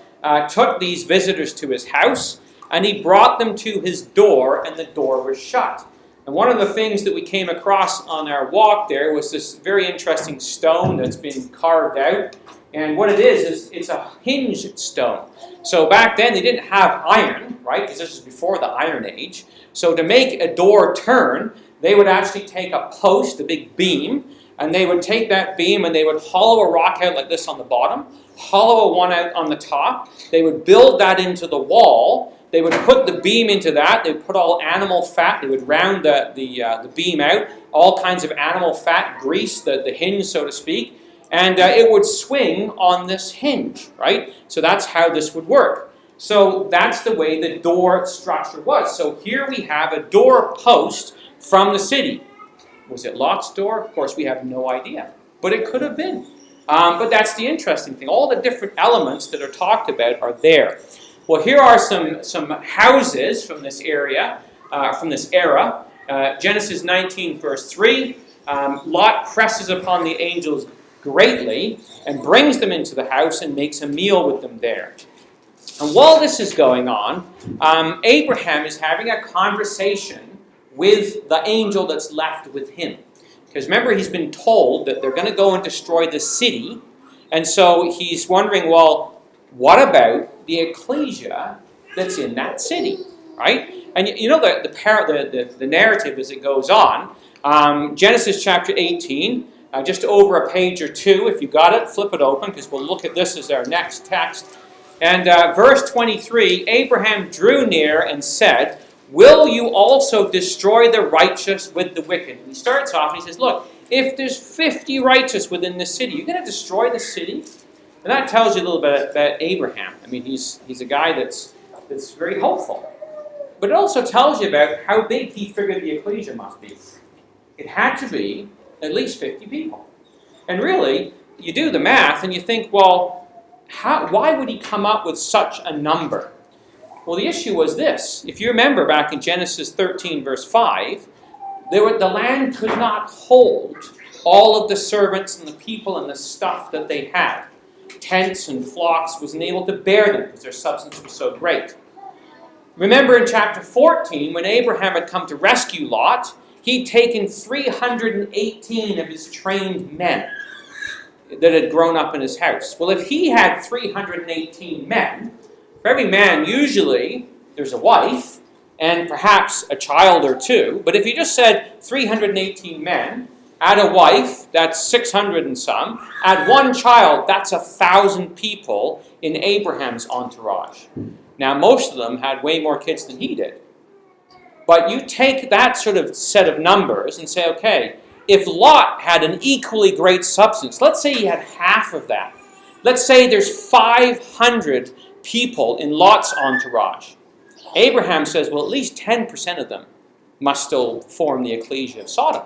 took these visitors to his house, and he brought them to his door, and the door was shut. And one of the things that we came across on our walk there was this very interesting stone that's been carved out. And what it is it's a hinged stone. So back then they didn't have iron, right? Because this was before the Iron Age. So to make a door turn, they would actually take a post, a big beam, and they would take that beam and they would hollow a rock out like this on the bottom, hollow one out on the top. They would build that into the wall. They would put the beam into that. They would put all animal fat. They would round the beam out, all kinds of animal fat, grease, the hinge, so to speak. And it would swing on this hinge, right? So that's how this would work. So that's the way the door structure was. So here we have a door post from the city. Was it Lot's door? Of course, we have no idea. But it could have been. But that's the interesting thing. All the different elements that are talked about are there. Well, here are some houses from this area, from this era. Genesis 19, verse 3. Lot presses upon the angels greatly and brings them into the house and makes a meal with them there. And while this is going on, Abraham is having a conversation with the angel that's left with him. Because remember, he's been told that they're going to go and destroy the city. And so he's wondering, well, what about the ecclesia that's in that city, right? And you know the narrative as it goes on. Genesis chapter 18, just over a page or two. If you got it, flip it open because we'll look at this as our next text. And verse 23, Abraham drew near and said, "Will you also destroy the righteous with the wicked?" And he starts off and he says, look, if there's 50 righteous within the city, you're going to destroy the city? And that tells you a little bit about Abraham. I mean, he's a guy that's very hopeful. But it also tells you about how big he figured the ecclesia must be. It had to be at least 50 people. And really, you do the math and you think, well, why would he come up with such a number? Well, the issue was this. If you remember back in Genesis 13, verse 5, the land could not hold all of the servants and the people and the stuff that they had. Tents and flocks wasn't able to bear them because their substance was so great. Remember in chapter 14, when Abraham had come to rescue Lot, he'd taken 318 of his trained men that had grown up in his house. Well, if he had 318 men, for every man usually there's a wife and perhaps a child or two. But if you just said 318 men, add a wife, that's 600 and some. Add one child, that's 1,000 people in Abraham's entourage. Now, most of them had way more kids than he did. But you take that sort of set of numbers and say, okay, if Lot had an equally great substance, let's say he had half of that. Let's say there's 500 people in Lot's entourage. Abraham says, well, at least 10% of them must still form the ecclesia of Sodom.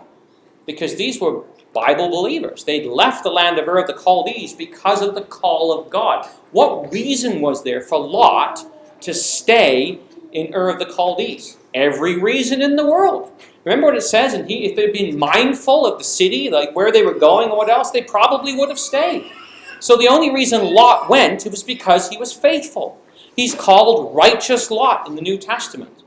Because these were Bible believers. They'd left the land of the Chaldees because of the call of God. What reason was there for Lot to stay in Ur of the Chaldees. Every reason in the world. Remember what it says? And if they'd been mindful of the city, like where they were going or what else, they probably would have stayed. So the only reason Lot went was because he was faithful. He's called righteous Lot in the New Testament.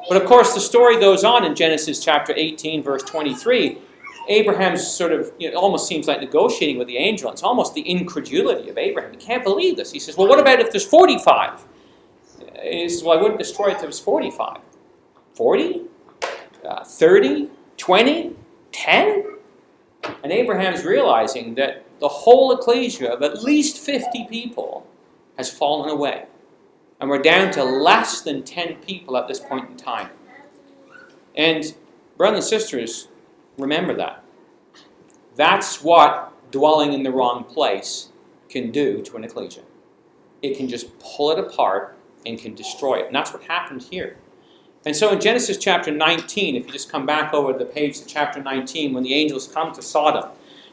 But of course, the story goes on in Genesis chapter 18, verse 23. Abraham's sort of, it almost seems like negotiating with the angel. It's almost the incredulity of Abraham. He can't believe this. He says, well, what about if there's 45? He says, well, I wouldn't destroy it if there was 45. 40? 30? 20? 10? And Abraham's realizing that the whole ecclesia of at least 50 people has fallen away. And we're down to less than 10 people at this point in time. And brothers and sisters, remember that. That's what dwelling in the wrong place can do to an ecclesia. It can just pull it apart and can destroy it. And that's what happened here. And so in Genesis chapter 19, if you just come back over the page to chapter 19, when the angels come to Sodom,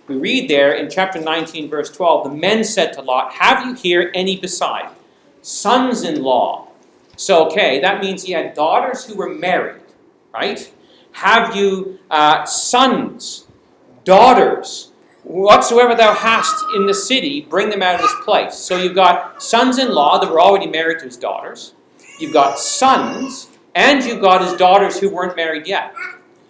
we read there in chapter 19, verse 12, the men said to Lot, have you here any beside? Sons-in-law. So, okay, that means he had daughters who were married, right? Have you sons, daughters, whatsoever thou hast in the city, bring them out of this place. So you've got sons-in-law that were already married to his daughters. You've got sons, and you've got his daughters who weren't married yet.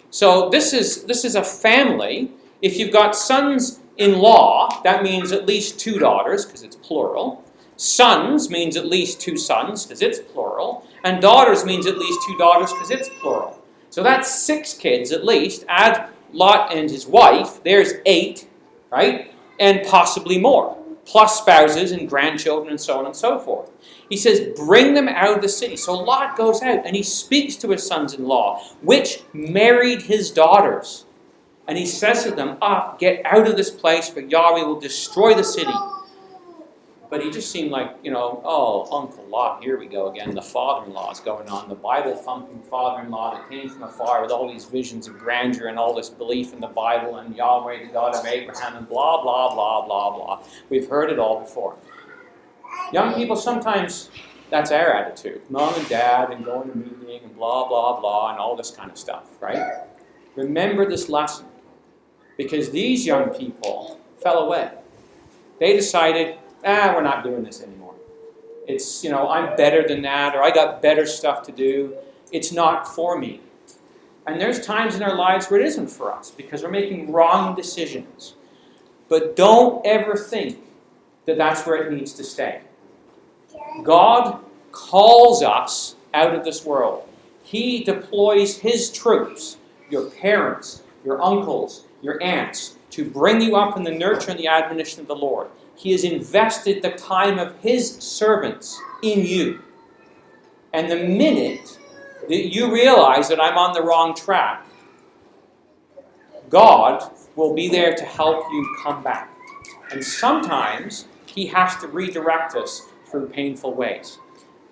So this is a family. If you've got sons-in-law, that means at least 2 daughters, because it's plural. Sons means at least 2 sons, because it's plural. And daughters means at least 2 daughters, because it's plural. So that's 6 kids at least. Add Lot and his wife, there's 8, right? And possibly more, plus spouses and grandchildren and so on and so forth. He says, bring them out of the city. So Lot goes out and he speaks to his sons-in-law, which married his daughters. And he says to them, up, get out of this place, for Yahweh will destroy the city. But he just seemed like, oh, Uncle Lot, here we go again. The father-in-law is going on. The Bible-thumping father-in-law that came from afar with all these visions of grandeur and all this belief in the Bible and Yahweh, the God of Abraham, and blah, blah, blah, blah, blah. We've heard it all before. Young people, sometimes that's our attitude. Mom and dad and going to meeting and blah, blah, blah, and all this kind of stuff, right? Remember this lesson. Because these young people fell away. They decided, we're not doing this anymore. It's, I'm better than that, or I got better stuff to do. It's not for me. And there's times in our lives where it isn't for us, because we're making wrong decisions. But don't ever think that that's where it needs to stay. God calls us out of this world. He deploys His troops, your parents, your uncles, your aunts, to bring you up in the nurture and the admonition of the Lord. He has invested the time of His servants in you. And the minute that you realize that I'm on the wrong track, God will be there to help you come back. And sometimes He has to redirect us through painful ways.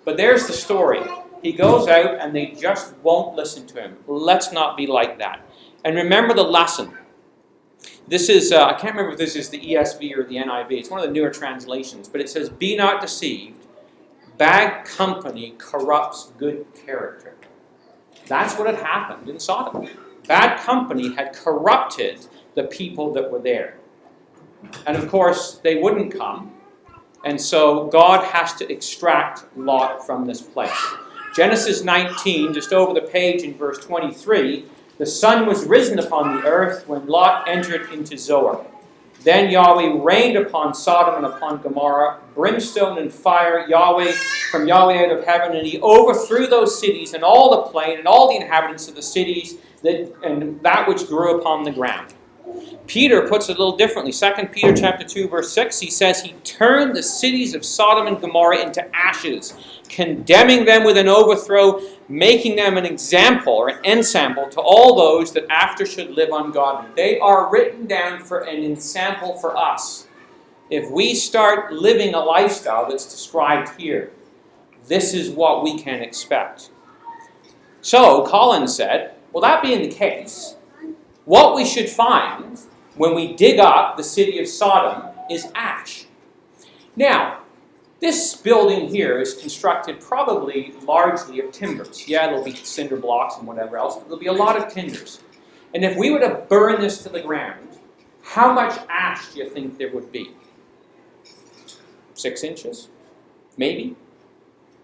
But there's the story. He goes out and they just won't listen to him. Let's not be like that. And remember the lesson. This is, I can't remember if this is the ESV or the NIV. It's one of the newer translations. But it says, be not deceived. Bad company corrupts good character. That's what had happened in Sodom. Bad company had corrupted the people that were there. And of course, they wouldn't come. And so God has to extract Lot from this place. Genesis 19, just over the page in verse 23, the sun was risen upon the earth when Lot entered into Zoar. Then Yahweh rained upon Sodom and upon Gomorrah, brimstone and fire, from Yahweh out of heaven, and He overthrew those cities and all the plain and all the inhabitants of the cities and that which grew upon the ground. Peter puts it a little differently. 2 Peter chapter 2, verse 6, he says, He turned the cities of Sodom and Gomorrah into ashes, condemning them with an overthrow, making them an example or an ensample to all those that after should live ungodly. They are written down for an ensample for us. If we start living a lifestyle that's described here, this is what we can expect. So, Colin said, well, that being the case, what we should find when we dig up the city of Sodom is ash. Now, This building here is constructed probably largely of timbers. Yeah, there'll be cinder blocks and whatever else, but there'll be a lot of timbers. And if we were to burn this to the ground, how much ash do you think there would be? 6 inches? Maybe?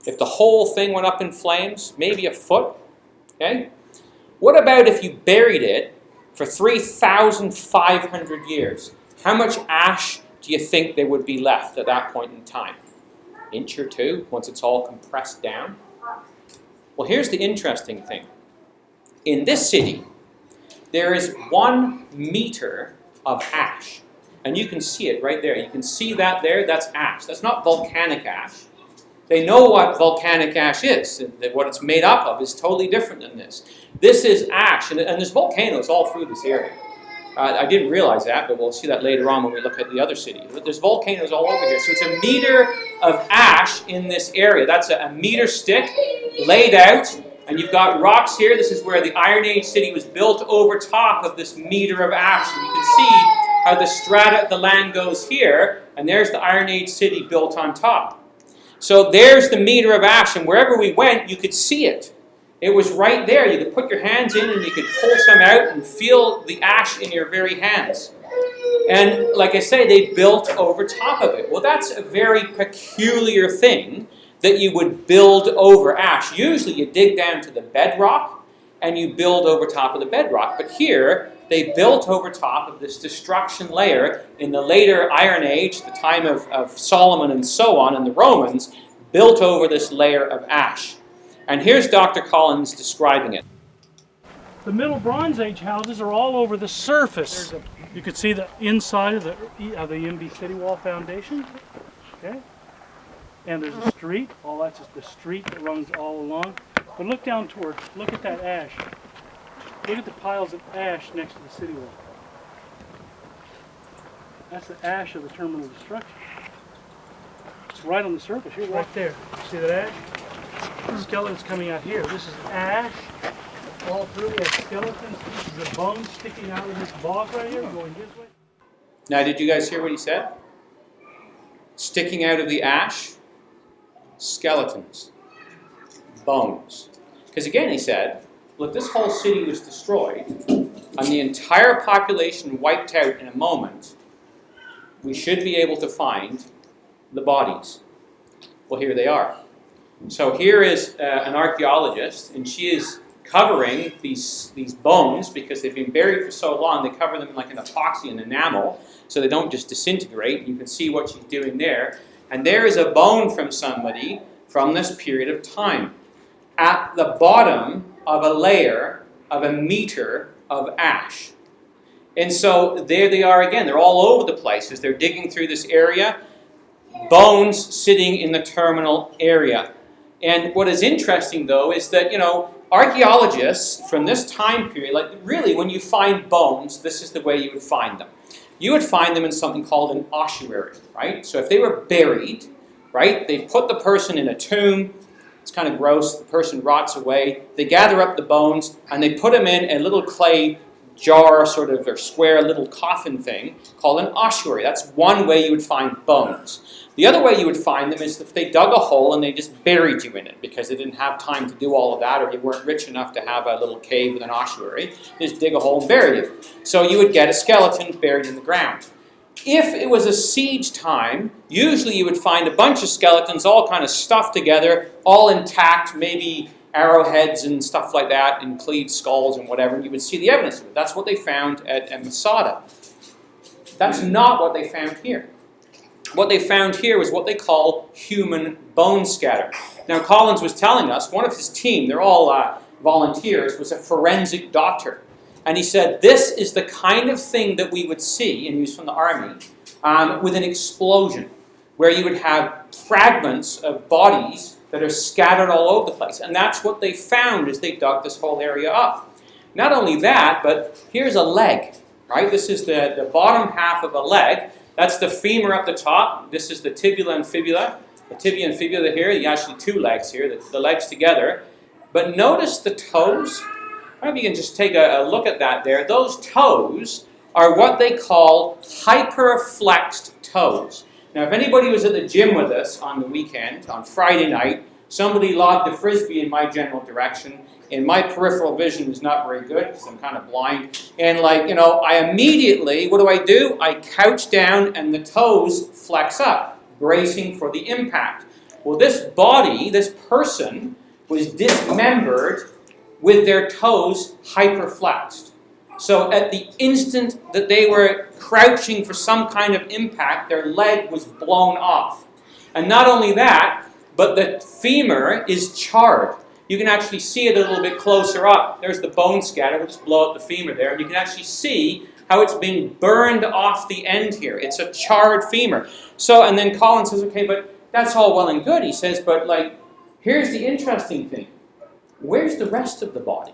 If the whole thing went up in flames, maybe a foot? Okay? What about if you buried it for 3,500 years? How much ash do you think there would be left at that point in time? Inch or two, once it's all compressed down? Well, here's the interesting thing. In this city, there is 1 meter of ash. And you can see it right there. You can see that there, that's ash. That's not volcanic ash. They know what volcanic ash is. What it's made up of is totally different than this. This is ash, and there's volcanoes all through this area. I didn't realize that, but we'll see that later on when we look at the other city. But there's volcanoes all over here. So it's a meter of ash in this area. That's a meter stick laid out, and you've got rocks here. This is where the Iron Age city was built over top of this meter of ash. And you can see how the strata of the land goes here, and there's the Iron Age city built on top. So there's the meter of ash, and wherever we went, you could see it. It was right there. You could put your hands in and you could pull some out and feel the ash in your very hands. And like I say, they built over top of it. Well, that's a very peculiar thing that you would build over ash. Usually you dig down to the bedrock and you build over top of the bedrock. But here, they built over top of this destruction layer in the later Iron Age, the time of Solomon and so on, and the Romans, built over this layer of ash. And here's Dr. Collins describing it. The Middle Bronze Age houses are all over the surface. You can see the inside of the MB City Wall foundation. Okay, and there's a street. All that's just the street that runs all along. But look down toward. Look at that ash. Look at the piles of ash next to the city wall. That's the ash of the terminal destruction. It's right on the surface. Here, right there. See that ash? The skeleton's coming out here. This is ash all through. We have skeletons. This is a bone sticking out of this bog right here, going this way. Now, did you guys hear what he said? Sticking out of the ash, skeletons, bones. Because again, he said, well, if this whole city was destroyed and the entire population wiped out in a moment, we should be able to find the bodies. Well, here they are. So here is an archaeologist, and she is covering these bones because they've been buried for so long. They cover them like an epoxy and enamel so they don't just disintegrate. You can see what she's doing there. And there is a bone from somebody from this period of time at the bottom of a layer of a meter of ash. And so there they are again. They're all over the place as they're digging through this area. Bones sitting in the terminal area. And what is interesting, though, is that, archaeologists from this time period, like really when you find bones, this is the way you would find them. You would find them in something called an ossuary, right? So if they were buried, right, they put the person in a tomb. It's kind of gross. The person rots away. They gather up the bones, and they put them in a little clay jar, sort of, or square little coffin thing called an ossuary. That's one way you would find bones. The other way you would find them is if they dug a hole and they just buried you in it because they didn't have time to do all of that, or you weren't rich enough to have a little cave with an ossuary. They just dig a hole and bury you. So you would get a skeleton buried in the ground. If it was a siege time, usually you would find a bunch of skeletons all kind of stuffed together, all intact, maybe arrowheads and stuff like that, and cleaved skulls and whatever, and you would see the evidence of it. That's what they found at Masada. That's not what they found here. What they found here was what they call human bone scatter. Now, Collins was telling us, one of his team, they're all volunteers, was a forensic doctor. And he said, this is the kind of thing that we would see, and he was from the army, with an explosion, where you would have fragments of bodies that are scattered all over the place. And that's what they found as they dug this whole area up. Not only that, but here's a leg, right? This is the bottom half of a leg. That's the femur up the top. This is the tibia and fibula. The tibia and fibula here, you actually 2 legs here, the legs together. But notice the toes. I don't know if you can just take a look at that there. Those toes are what they call hyperflexed toes. Now, if anybody was at the gym with us on the weekend, on Friday night, somebody lobbed a frisbee in my general direction, and my peripheral vision is not very good because I'm kind of blind. And I immediately, what do? I couch down and the toes flex up, bracing for the impact. Well, this body, this person, was dismembered with their toes hyperflexed. So at the instant that they were crouching for some kind of impact, their leg was blown off. And not only that, but the femur is charred. You can actually see it a little bit closer up. There's the bone scatter. We'll just blow up the femur there. And you can actually see how it's been burned off the end here. It's a charred femur. So, and then Colin says, okay, but that's all well and good. He says, but here's the interesting thing. Where's the rest of the body?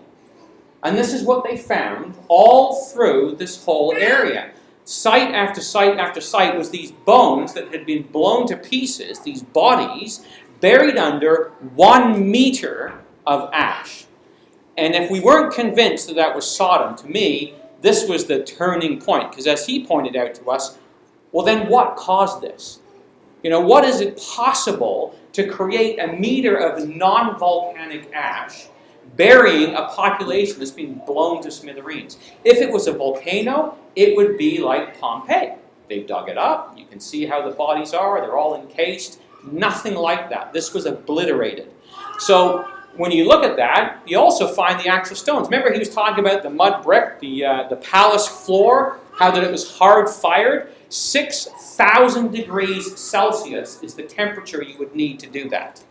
And this is what they found all through this whole area. Site after site after site was these bones that had been blown to pieces, these bodies, buried under 1 meter of ash. And if we weren't convinced that that was Sodom, to me, this was the turning point. Because as he pointed out to us, well then what caused this? What is it possible to create a meter of non-volcanic ash burying a population that's been blown to smithereens? If it was a volcano, it would be like Pompeii. They've dug it up. You can see how the bodies are. They're all encased. Nothing like that. This was obliterated. So when you look at that, you also find the actual stones. Remember he was talking about the mud brick, the palace floor, how that it was hard-fired? 6,000 degrees Celsius is the temperature you would need to do that.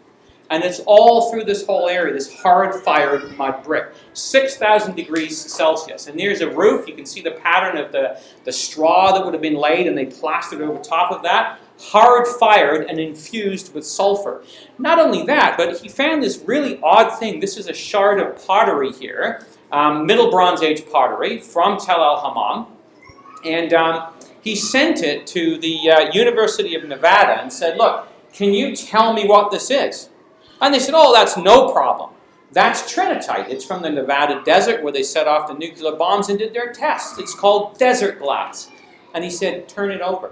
And it's all through this whole area, this hard-fired mud brick. 6,000 degrees Celsius. And there's a roof. You can see the pattern of the straw that would have been laid, and they plastered over top of that. Hard-fired and infused with sulfur. Not only that, but he found this really odd thing. This is a shard of pottery here, Middle Bronze Age pottery from Tel El Hammam. And he sent it to the University of Nevada and said, look, can you tell me what this is? And they said, oh, that's no problem. That's trinitite. It's from the Nevada desert where they set off the nuclear bombs and did their tests. It's called desert glass. And he said, turn it over.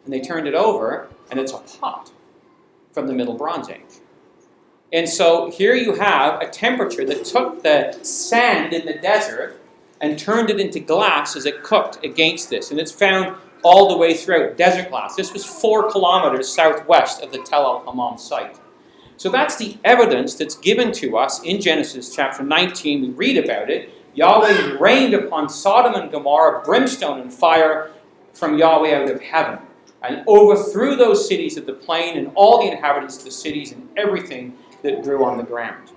And they turned it over, and it's a pot from the Middle Bronze Age. And so here you have a temperature that took the sand in the desert and turned it into glass as it cooked against this. And it's found all the way throughout, desert glass. This was 4 kilometers southwest of the Tel El Hammam site. So that's the evidence that's given to us in Genesis chapter 19. We read about it. Yahweh rained upon Sodom and Gomorrah brimstone and fire from Yahweh out of heaven, and overthrew those cities of the plain and all the inhabitants of the cities and everything that grew on the ground.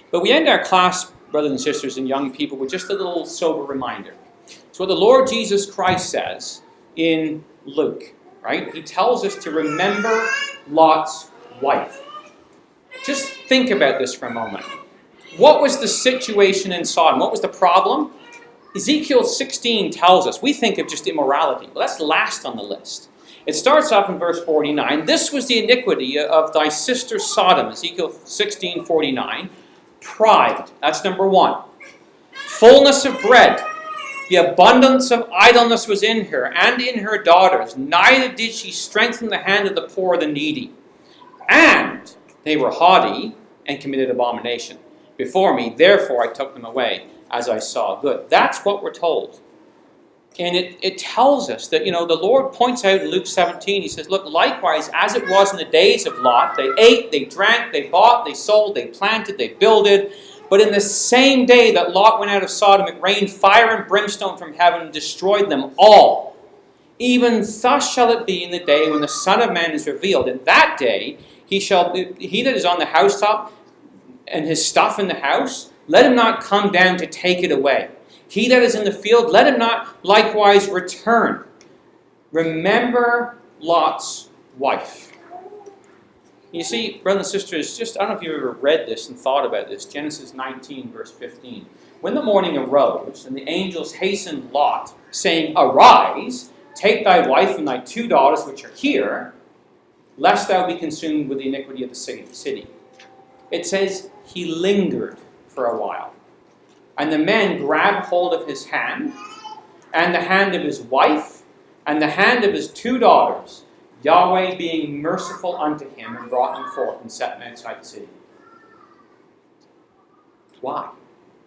But we end our class, brothers and sisters and young people, with just a little sober reminder. It's what the Lord Jesus Christ says in Luke, right? He tells us to remember Lot's wife. Just think about this for a moment. What was the situation in Sodom? What was the problem? Ezekiel 16 tells us, we think of just immorality. Well, that's last on the list. It starts off in verse 49. This was the iniquity of thy sister Sodom, Ezekiel 16:49. Pride, that's number 1. Fullness of bread. The abundance of idleness was in her and in her daughters. Neither did she strengthen the hand of the poor or the needy. And they were haughty and committed abomination before me. Therefore I took them away as I saw good. That's what we're told. And it tells us that, the Lord points out in Luke 17, he says, look, likewise, as it was in the days of Lot, they ate, they drank, they bought, they sold, they planted, they builded. But in the same day that Lot went out of Sodom, it rained fire and brimstone from heaven and destroyed them all. Even thus shall it be in the day when the Son of Man is revealed. In that day, he that is on the housetop and his stuff in the house, let him not come down to take it away. He that is in the field, let him not likewise return. Remember Lot's wife. You see, brothers and sisters, I don't know if you've ever read this and thought about this. Genesis 19, verse 15. When the morning arose, and the angels hastened Lot, saying, Arise, take thy wife and thy 2 daughters which are here, lest thou be consumed with the iniquity of the city. It says, he lingered for a while. And the men grabbed hold of his hand, and the hand of his wife, and the hand of his 2 daughters, Yahweh being merciful unto him, and brought them forth and set them outside the city. Why?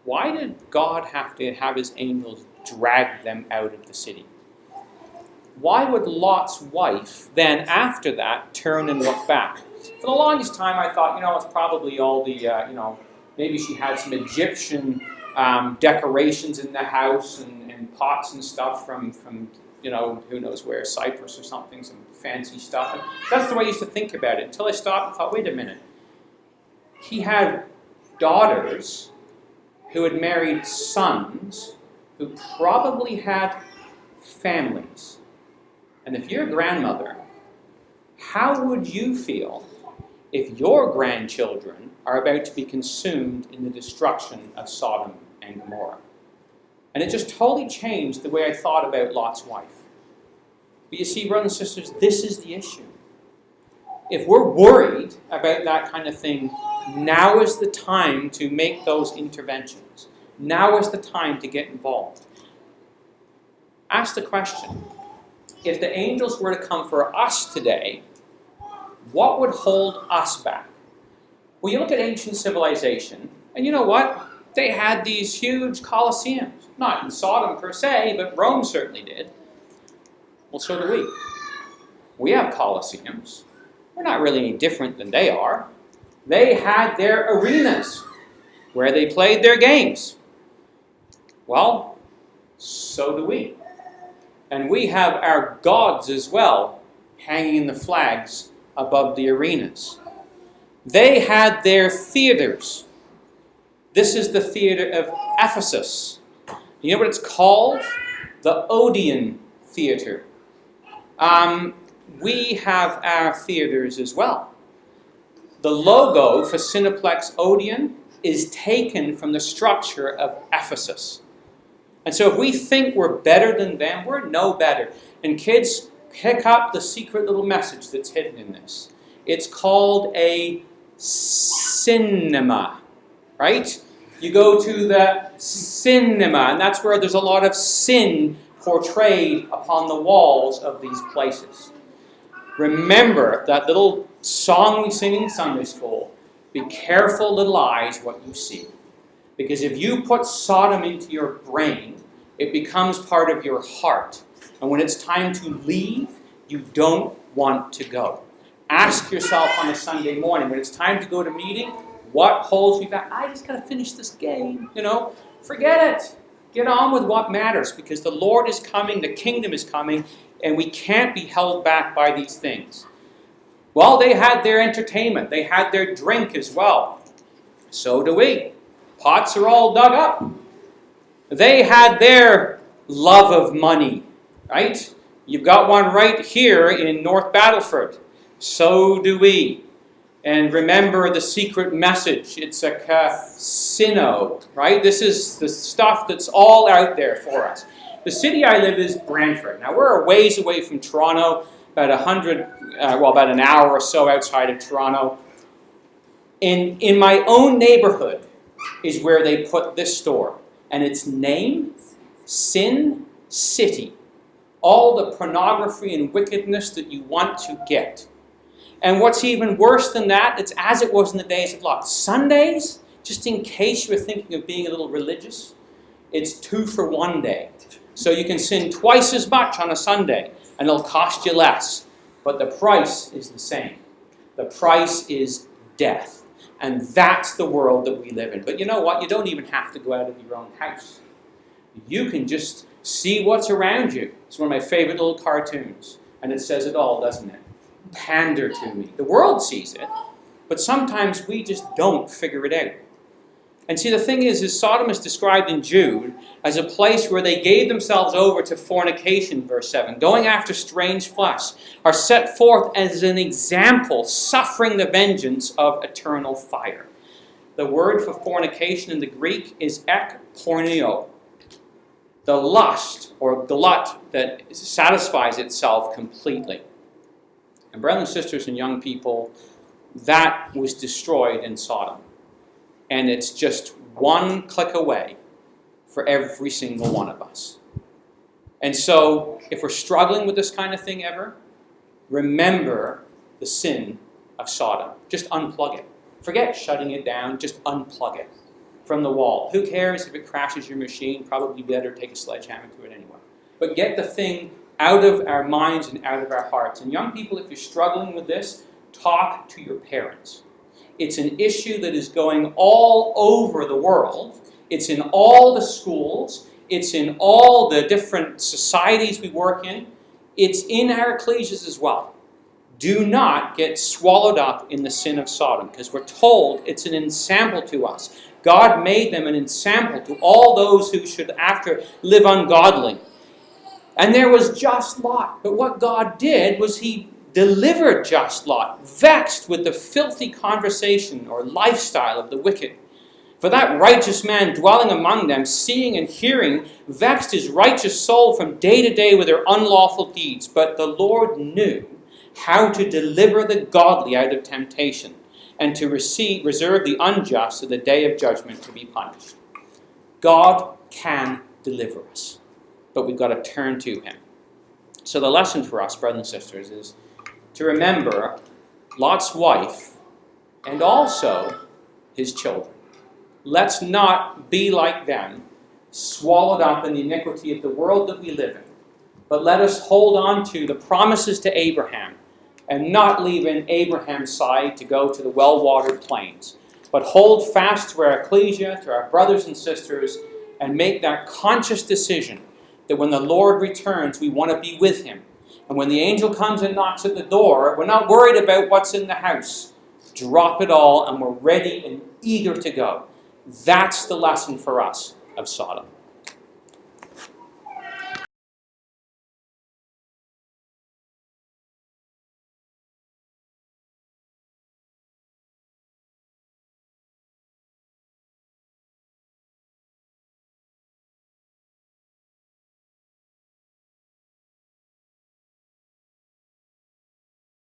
Why did God have to have his angels drag them out of the city? Why would Lot's wife then, after that, turn and look back? For the longest time, I thought, it's probably all the, maybe she had some Egyptian decorations in the house and pots and stuff from who knows where, Cyprus or something, some fancy stuff. And that's the way I used to think about it, until I stopped and thought, wait a minute. He had daughters who had married sons who probably had families. And if you're a grandmother, how would you feel if your grandchildren are about to be consumed in the destruction of Sodom and Gomorrah? And it just totally changed the way I thought about Lot's wife. But you see, brothers and sisters, this is the issue. If we're worried about that kind of thing, now is the time to make those interventions. Now is the time to get involved. Ask the question, if the angels were to come for us today, what would hold us back? Well, you look at ancient civilization, and you know what? They had these huge colosseums. Not in Sodom per se, but Rome certainly did. Well, so do we. We have colosseums. We're not really any different than they are. They had their arenas where they played their games. Well, so do we. And we have our gods as well, hanging in the flags above the arenas. They had their theaters. This is the theater of Ephesus. You know what it's called? The Odeon Theater. We have our theaters as well. The logo for Cineplex Odeon is taken from the structure of Ephesus. And so if we think we're better than them, we're no better. And kids, pick up the secret little message that's hidden in this. It's called a cinema, right? You go to the cinema, and that's where there's a lot of sin portrayed upon the walls of these places. Remember that little song we sing in Sunday school, be careful, little eyes, what you see. Because if you put Sodom into your brain, it becomes part of your heart. And when it's time to leave, you don't want to go. Ask yourself on a Sunday morning, when it's time to go to meeting, what holds me back? I just got to finish this game, Forget it. Get on with what matters, because the Lord is coming, the kingdom is coming, and we can't be held back by these things. Well, they had their entertainment. They had their drink as well. So do we. Pots are all dug up. They had their love of money, right? You've got one right here in North Battleford. So do we. And remember the secret message. It's a casino, right? This is the stuff that's all out there for us. The city I live in is Brantford. Now, we're a ways away from Toronto, about an hour or so outside of Toronto. In my own neighborhood is where they put this store. And its name, Sin City. All the pornography and wickedness that you want to get. And what's even worse than that, it's as it was in the days of Lot. Sundays, just in case you're thinking of being a little religious, it's 2 for 1 day. So you can sin twice as much on a Sunday, and it'll cost you less. But the price is the same. The price is death. And that's the world that we live in. But you know what? You don't even have to go out of your own house. You can just see what's around you. It's one of my favorite little cartoons. And it says it all, doesn't it? Pander to me. The world sees it, but sometimes we just don't figure it out. And see, the thing is Sodom is described in Jude as a place where they gave themselves over to fornication, verse 7, going after strange flesh, are set forth as an example, suffering the vengeance of eternal fire. The word for fornication in the Greek is ekporneo, the lust or glut that satisfies itself completely. And brothers and sisters and young people, that was destroyed in Sodom. And it's just one click away for every single one of us. And so, if we're struggling with this kind of thing ever, remember the sin of Sodom. Just unplug it. Forget shutting it down, just unplug it from the wall. Who cares if it crashes your machine? Probably better take a sledgehammer to it anyway. But get the thing out of our minds and out of our hearts. And young people, if you're struggling with this, talk to your parents. It's an issue that is going all over the world. It's in all the schools. It's in all the different societies we work in. It's in our ecclesias as well. Do not get swallowed up in the sin of Sodom, because we're told it's an ensample to us. God made them an ensample to all those who should after live ungodly. And there was just Lot. But what God did was he delivered just Lot, vexed with the filthy conversation or lifestyle of the wicked. For that righteous man dwelling among them, seeing and hearing, vexed his righteous soul from day to day with their unlawful deeds. But the Lord knew how to deliver the godly out of temptation, and to reserve the unjust to the day of judgment to be punished. God can deliver us, but we've got to turn to him. So the lesson for us, brothers and sisters, is to remember Lot's wife and also his children. Let's not be like them, swallowed up in the iniquity of the world that we live in, but let us hold on to the promises to Abraham, and not leave in Abraham's side to go to the well-watered plains, but hold fast to our ecclesia, to our brothers and sisters, and make that conscious decision that when the Lord returns, we want to be with him. And when the angel comes and knocks at the door, we're not worried about what's in the house. Drop it all, and we're ready and eager to go. That's the lesson for us of Sodom.